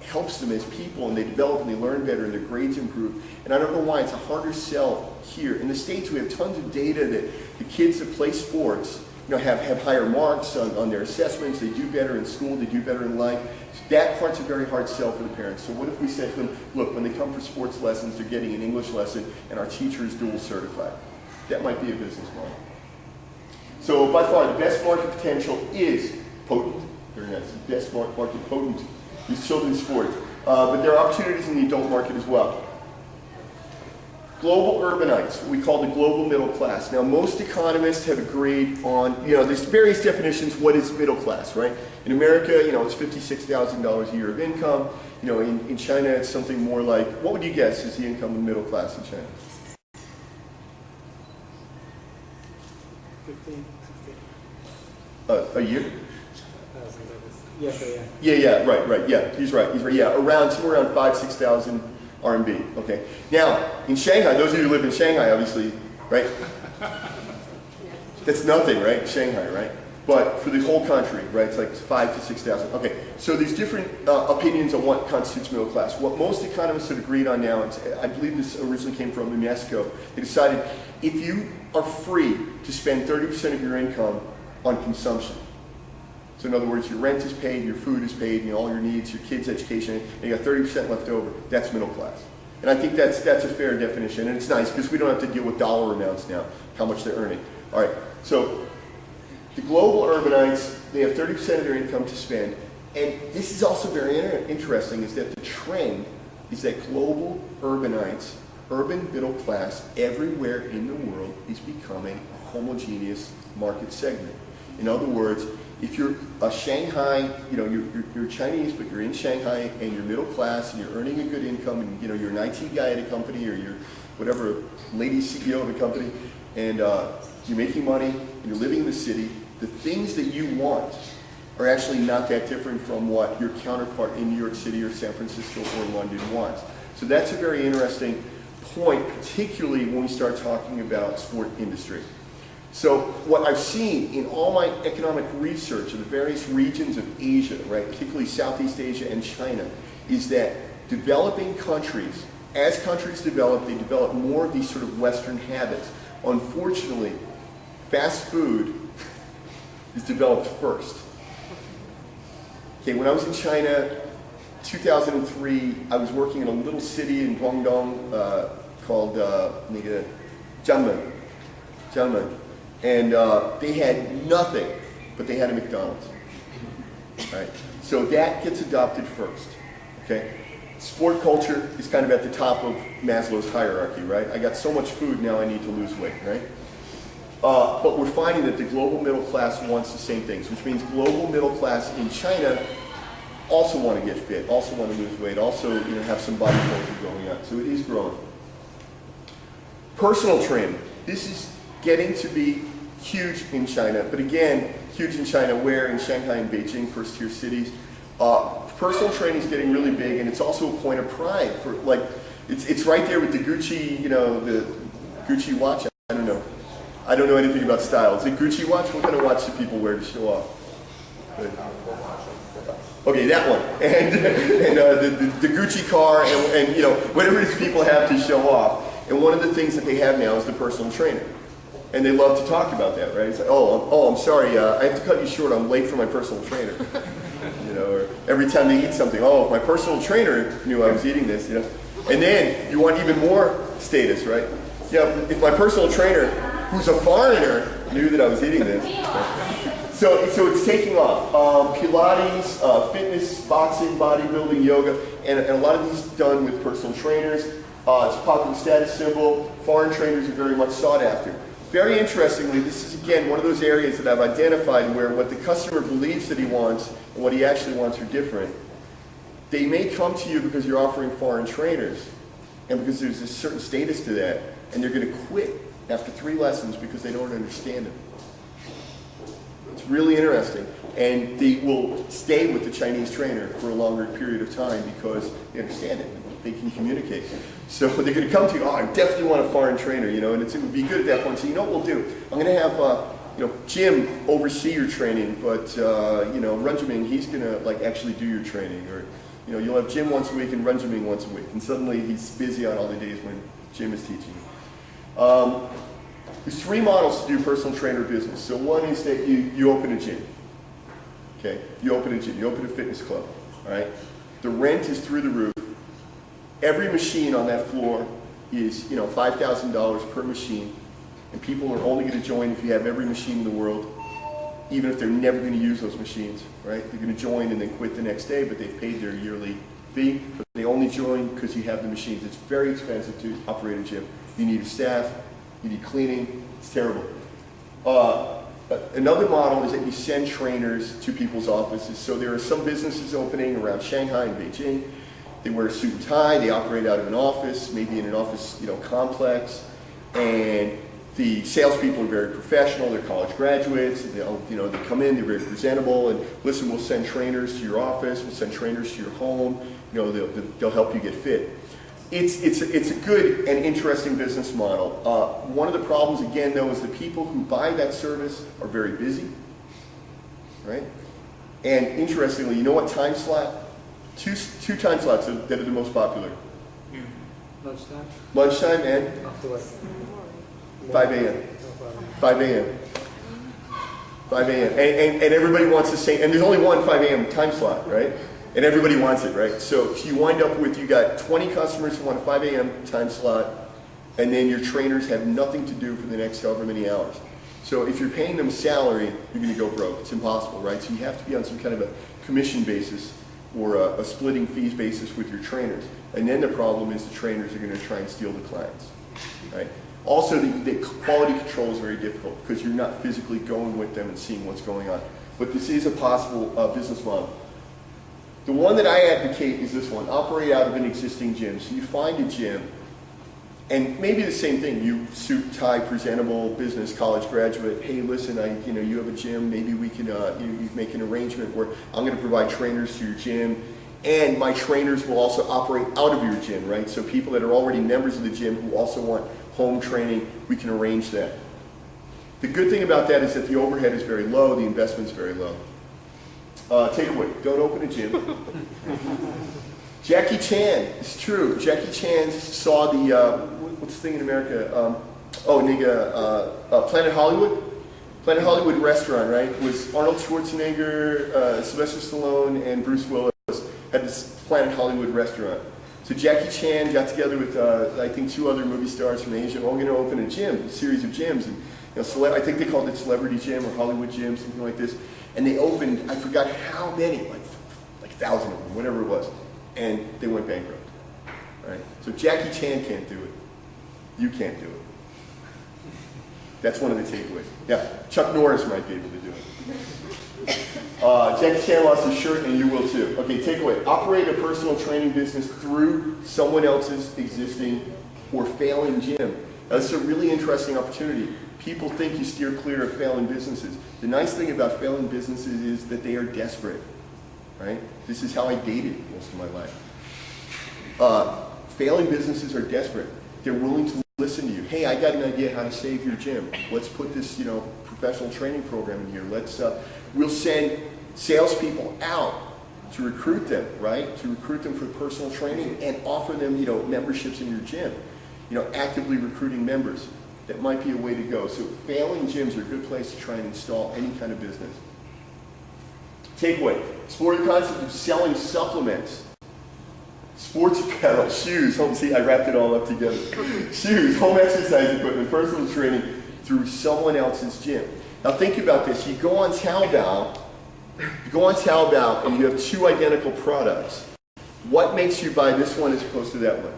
helps them as people, and they develop and they learn better and their grades improve. And I don't know why it's a harder sell here. In the States, we have tons of data that the kids that play sports have higher marks on their assessments, they do better in school, they do better in life. So that part's a very hard sell for the parents. So what if we said to them, look, when they come for sports lessons, they're getting an English lesson and our teacher is dual certified. That might be a business model. So by far, the best market potential is potent. Very nice. The best market potent is children's sports. But there are opportunities in the adult market as well. Global urbanites, what we call the global middle class. Now, most economists have agreed on, there's various definitions. What is middle class, right? In America, it's $56,000 a year of income. In China, it's something more like, what would you guess is the income of the middle class in China? 15. A year? Yeah. Right. Yeah, he's right. Yeah, somewhere around 5,000-6,000 RMB. Okay. Now, in Shanghai, those of you who live in Shanghai, obviously, right? That's nothing, right? Shanghai, right? But for the whole country, right, it's like 5,000 to 6,000. Okay. So there's different opinions on what constitutes middle class. What most economists have agreed on now, I believe this originally came from UNESCO, they decided if you are free to spend 30% of your income on consumption. So in other words, your rent is paid, your food is paid, all your needs, your kids' education, and you got 30% left over. That's middle class. And I think that's a fair definition, and it's nice because we don't have to deal with dollar amounts now, how much they're earning. All right, so the global urbanites, they have 30% of their income to spend, and this is also very interesting, is that the trend is that global urbanites, urban middle class, everywhere in the world is becoming a homogeneous market segment. In other words, if you're a Shanghai, you're Chinese, but you're in Shanghai and you're middle class and you're earning a good income and you're an IT guy at a company or you're whatever, lady CEO of a company, and you're making money and you're living in the city, the things that you want are actually not that different from what your counterpart in New York City or San Francisco or London wants. So that's a very interesting point, particularly when we start talking about sport industry. So what I've seen in all my economic research in the various regions of Asia, right, particularly Southeast Asia and China, is that developing countries, as countries develop, they develop more of these sort of Western habits. Unfortunately, fast food is developed first. Okay, when I was in China, 2003, I was working in a little city in Guangdong called Jiangmen. And they had nothing, but they had a McDonald's. Right? So that gets adopted first. Okay? Sport culture is kind of at the top of Maslow's hierarchy, right? I got so much food, now I need to lose weight, right? But we're finding that the global middle class wants the same things, which means global middle class in China also want to get fit, also want to lose weight, also have some body culture going on. So it is growing. Personal training. This is getting to be huge in China, but again, huge in China where? In Shanghai and Beijing, first tier cities. Personal training is getting really big, and it's also a point of pride for it's right there with the Gucci, the Gucci watch. I don't know anything about style. Is it Gucci watch? What kind of watch do people wear to show off? Okay, that one, and the Gucci car, and whatever it is people have to show off. And one of the things that they have now is the personal trainer. And they love to talk about that, right? It's like, I'm sorry, I have to cut you short, I'm late for my personal trainer. Or every time they eat something, if my personal trainer knew I was eating this, And then you want even more status, right? If my personal trainer, who's a foreigner, knew that I was eating this. So it's taking off. Pilates, fitness, boxing, bodybuilding, yoga, and a lot of these done with personal trainers. It's a popular status symbol. Foreign trainers are very much sought after. Very interestingly, this is again one of those areas that I've identified where what the customer believes that he wants and what he actually wants are different. They may come to you because you're offering foreign trainers and because there's a certain status to that, and they're going to quit after 3 lessons because they don't understand it. It's really interesting. And they will stay with the Chinese trainer for a longer period of time because they understand it. They can communicate. So they're going to come to you, I definitely want a foreign trainer, and it would be good at that point. So what we'll do? I'm going to have, Jim oversee your training, but, Runjaming, he's going to, actually do your training. Or, you'll have Jim once a week and Runjaming once a week. And suddenly he's busy on all the days when Jim is teaching. There's 3 models to do personal trainer business. So one is that you open a gym. Okay? You open a gym. You open a fitness club. All right? The rent is through the roof. Every machine on that floor is, $5,000 per machine, and people are only going to join if you have every machine in the world, even if they're never going to use those machines, right? They're going to join and then quit the next day, but they've paid their yearly fee, but they only join because you have the machines. It's very expensive to operate a gym. You need a staff, you need cleaning, it's terrible. Another model is that you send trainers to people's offices. So there are some businesses opening around Shanghai and Beijing. They wear a suit and tie, they operate out of an office, maybe in an office complex, and the salespeople are very professional, they're college graduates, they come in, they're very presentable, and listen, we'll send trainers to your office, we'll send trainers to your home, they'll help you get fit. It's a good and interesting business model. One of the problems, again, though, is the people who buy that service are very busy, right? And interestingly, you know what time slot? Two time slots that are the most popular. Lunchtime? Lunchtime and After what? 5 a.m. 5 a.m. 5 a.m. And everybody wants the same, and there's only one 5 a.m. time slot, right? And everybody wants it, right? So you wind up with, you got 20 customers who want a 5 a.m. time slot, and then your trainers have nothing to do for the next however many hours. So if you're paying them a salary, you're going to go broke. It's impossible, right? So you have to be on some kind of a commission basis or a splitting fees basis with your trainers. And then the problem is the trainers are going to try and steal the clients, right? Also, the quality control is very difficult because you're not physically going with them and seeing what's going on. But this is a possible business model. The one that I advocate is this one, operate out of an existing gym. So you find a gym, and maybe the same thing, you suit, tie, presentable, business, college graduate, hey listen, you have a gym, maybe we can, you make an arrangement where I'm going to provide trainers to your gym, and my trainers will also operate out of your gym, right? So people that are already members of the gym who also want home training, we can arrange that. The good thing about that is that the overhead is very low, the investment's very low. Takeaway, don't open a gym. Jackie Chan, it's true. Jackie Chan saw the, what's the thing in America? Planet Hollywood? Planet Hollywood restaurant, right? It was Arnold Schwarzenegger, Sylvester Stallone, and Bruce Willis had this Planet Hollywood restaurant. So Jackie Chan got together with, I think, 2 other movie stars from Asia, all going to open a gym, a series of gyms. And, I think they called it Celebrity Gym or Hollywood Gym, something like this. And they opened, I forgot how many, like 1,000 of them, whatever it was. And they went bankrupt, right? So Jackie Chan can't do it. You can't do it. That's one of the takeaways. Yeah, Chuck Norris might be able to do it. Jackie Chan lost his shirt and you will too. Okay, takeaway. Operate a personal training business through someone else's existing or failing gym. Now, this is a really interesting opportunity. People think you steer clear of failing businesses. The nice thing about failing businesses is that they are desperate, right? This is how I dated most of my life. Failing businesses are desperate. They're willing to listen to you. Hey, I got an idea how to save your gym. Let's put this, professional training program in here. We'll send salespeople out to recruit them, right? To recruit them for personal training and offer them, memberships in your gym. Actively recruiting members. That might be a way to go. So failing gyms are a good place to try and install any kind of business. Takeaway. Explore the concept of selling supplements. Sports apparel, shoes, I wrapped it all up together. Shoes, home exercise equipment, personal training through someone else's gym. Now think about this. You go on Taobao and you have 2 identical products. What makes you buy this one as opposed to that one?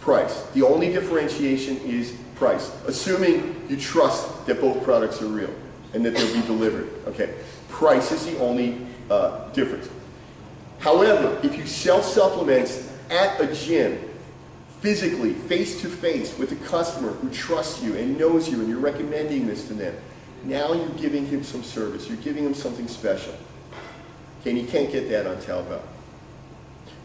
Price. The only differentiation is price, assuming you trust that both products are real and that they'll be delivered. Okay, price is the only difference. However, if you sell supplements at a gym, physically, face to face with a customer who trusts you and knows you and you're recommending this to them, now you're giving him some service, you're giving him something special. Okay, and you can't get that on Taobao.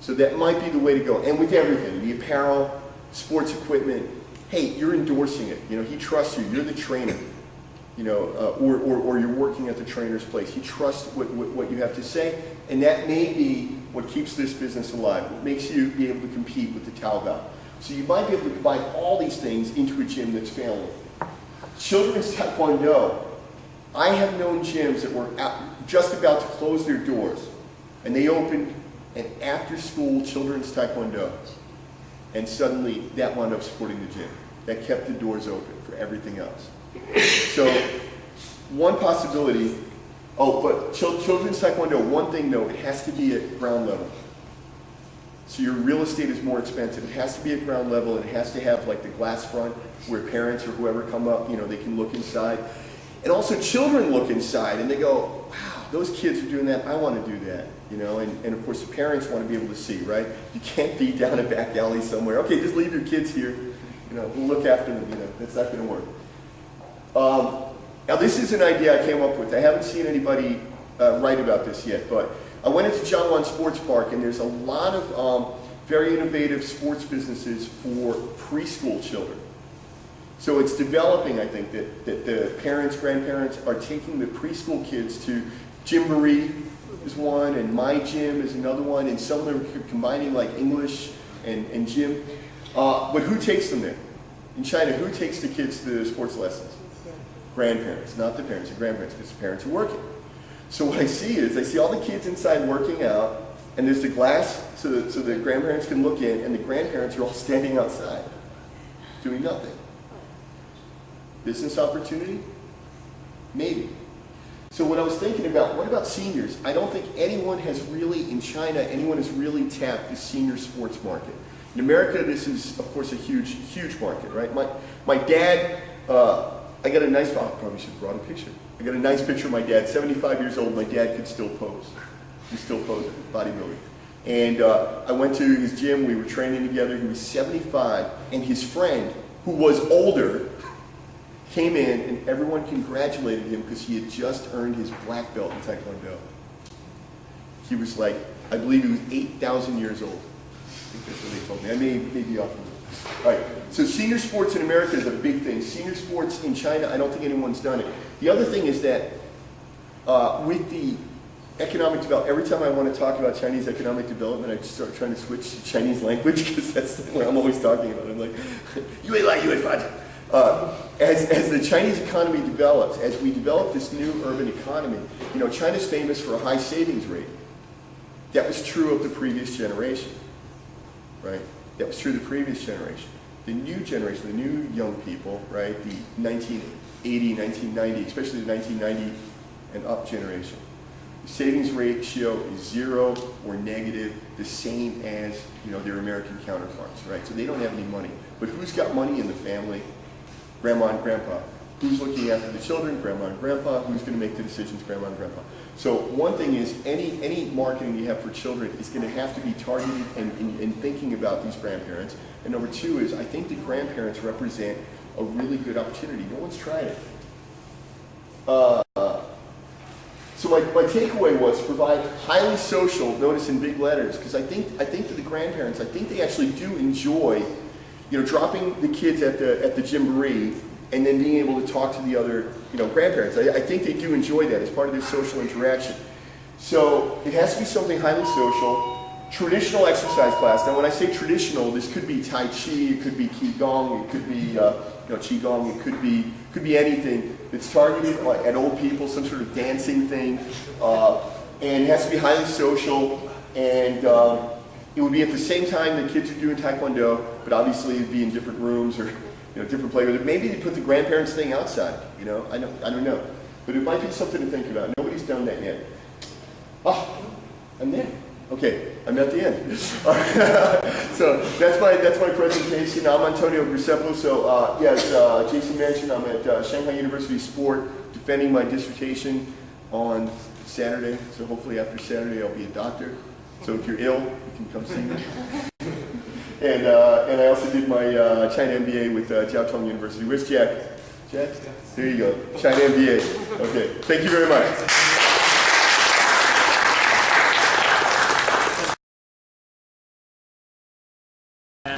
So that might be the way to go. And with everything, the apparel, sports equipment, hey, you're endorsing it. He trusts you. You're the trainer. Or you're working at the trainer's place. He trusts what you have to say, and that may be what keeps this business alive. What makes you be able to compete with the Taobao. So you might be able to combine all these things into a gym that's failing. Children's Taekwondo. I have known gyms that were just about to close their doors, and they opened an after-school children's Taekwondo. And suddenly, that wound up supporting the gym. That kept the doors open for everything else. So, one possibility Oh, but children's Taekwondo, one thing though, it has to be at ground level. So your real estate is more expensive. It has to be at ground level, and it has to have like the glass front where parents or whoever come up, you know, they can look inside. And also children look inside and they go, wow, those kids are doing that, I want to do that. You know, and of course the parents want to be able to see, right? You can't be down a back alley somewhere. Okay, just leave your kids here. You know, we'll look after them, you know, that's not going to work. Now this is an idea I came up with. I haven't seen anybody write about this yet, but I went into Zhangwan Sports Park, and there's a lot of very innovative sports businesses for preschool children. So it's developing, I think, that the parents, grandparents are taking the preschool kids to Gymboree is one, and My Gym is another one, and some of them are combining like English and gym. But who takes them there? In China, who takes the kids to the sports lessons? Grandparents, not the parents, the grandparents, because the parents are working. So what I see all the kids inside working out, and there's the glass so the grandparents can look in, and the grandparents are all standing outside, doing nothing. Business opportunity? Maybe. So what I was thinking about, what about seniors? I don't think anyone has really, in China, anyone has really tapped the senior sports market. In America, this is, of course, a huge, huge market, right? My dad, I got a nice, I probably should have brought a picture. I got a nice picture of my dad, 75 years old, my dad could still pose. He's still posing, bodybuilding. And I went to his gym, we were training together, he was 75, and his friend, who was older, came in and everyone congratulated him because he had just earned his black belt in Taekwondo. He was like, I believe he was 8,000 years old. I think that's what they told me. I may be off of it. All right, so senior sports in America is a big thing. Senior sports in China, I don't think anyone's done it. The other thing is that with the economic development, every time I want to talk about Chinese economic development, I just start trying to switch to Chinese language because that's what I'm always talking about. I'm like, as the Chinese economy develops, as we develop this new urban economy, you know, China's famous for a high savings rate. That was true of the previous generation, right? That was true of the previous generation. The new generation, the new young people, right? The 1980, 1990, especially the 1990 and up generation. The savings ratio is 0 or negative, the same as, you know, their American counterparts, right? So they don't have any money. But who's got money in the family? Grandma and grandpa. Who's looking after the children? Grandma and grandpa. Who's going to make the decisions? Grandma and grandpa. So one thing is, any marketing you have for children is going to have to be targeted and thinking about these grandparents. And number two is, I think the grandparents represent a really good opportunity. No one's tried it. So my takeaway was provide highly social, notice in big letters, because I think for the grandparents, I think they actually do enjoy, you know, dropping the kids at the Gymboree and then being able to talk to the other, you know, grandparents. I think they do enjoy that as part of their social interaction. So it has to be something highly social. Traditional exercise class. Now when I say traditional, this could be Tai Chi, it could be Qigong, it could be you know, Qigong, it could be anything that's targeted at old people, some sort of dancing thing. And it has to be highly social, and it would be at the same time the kids are doing Taekwondo, but obviously it'd be in different rooms or, you know, different playgrounds. Maybe they put the grandparents thing outside, you know, I don't know. But it might be something to think about. Nobody's done that yet. Oh, I'm there. Okay, I'm at the end. So that's my presentation. I'm Antonio Graceffo. So as Jason mentioned, I'm at Shanghai University of Sport defending my dissertation on Saturday. So hopefully after Saturday I'll be a doctor. So if you're ill, you can come see me. And I also did my China-MBA with Jiao Tong University. Where's Jack? Jack? There you go. China-MBA. Okay, thank you very much.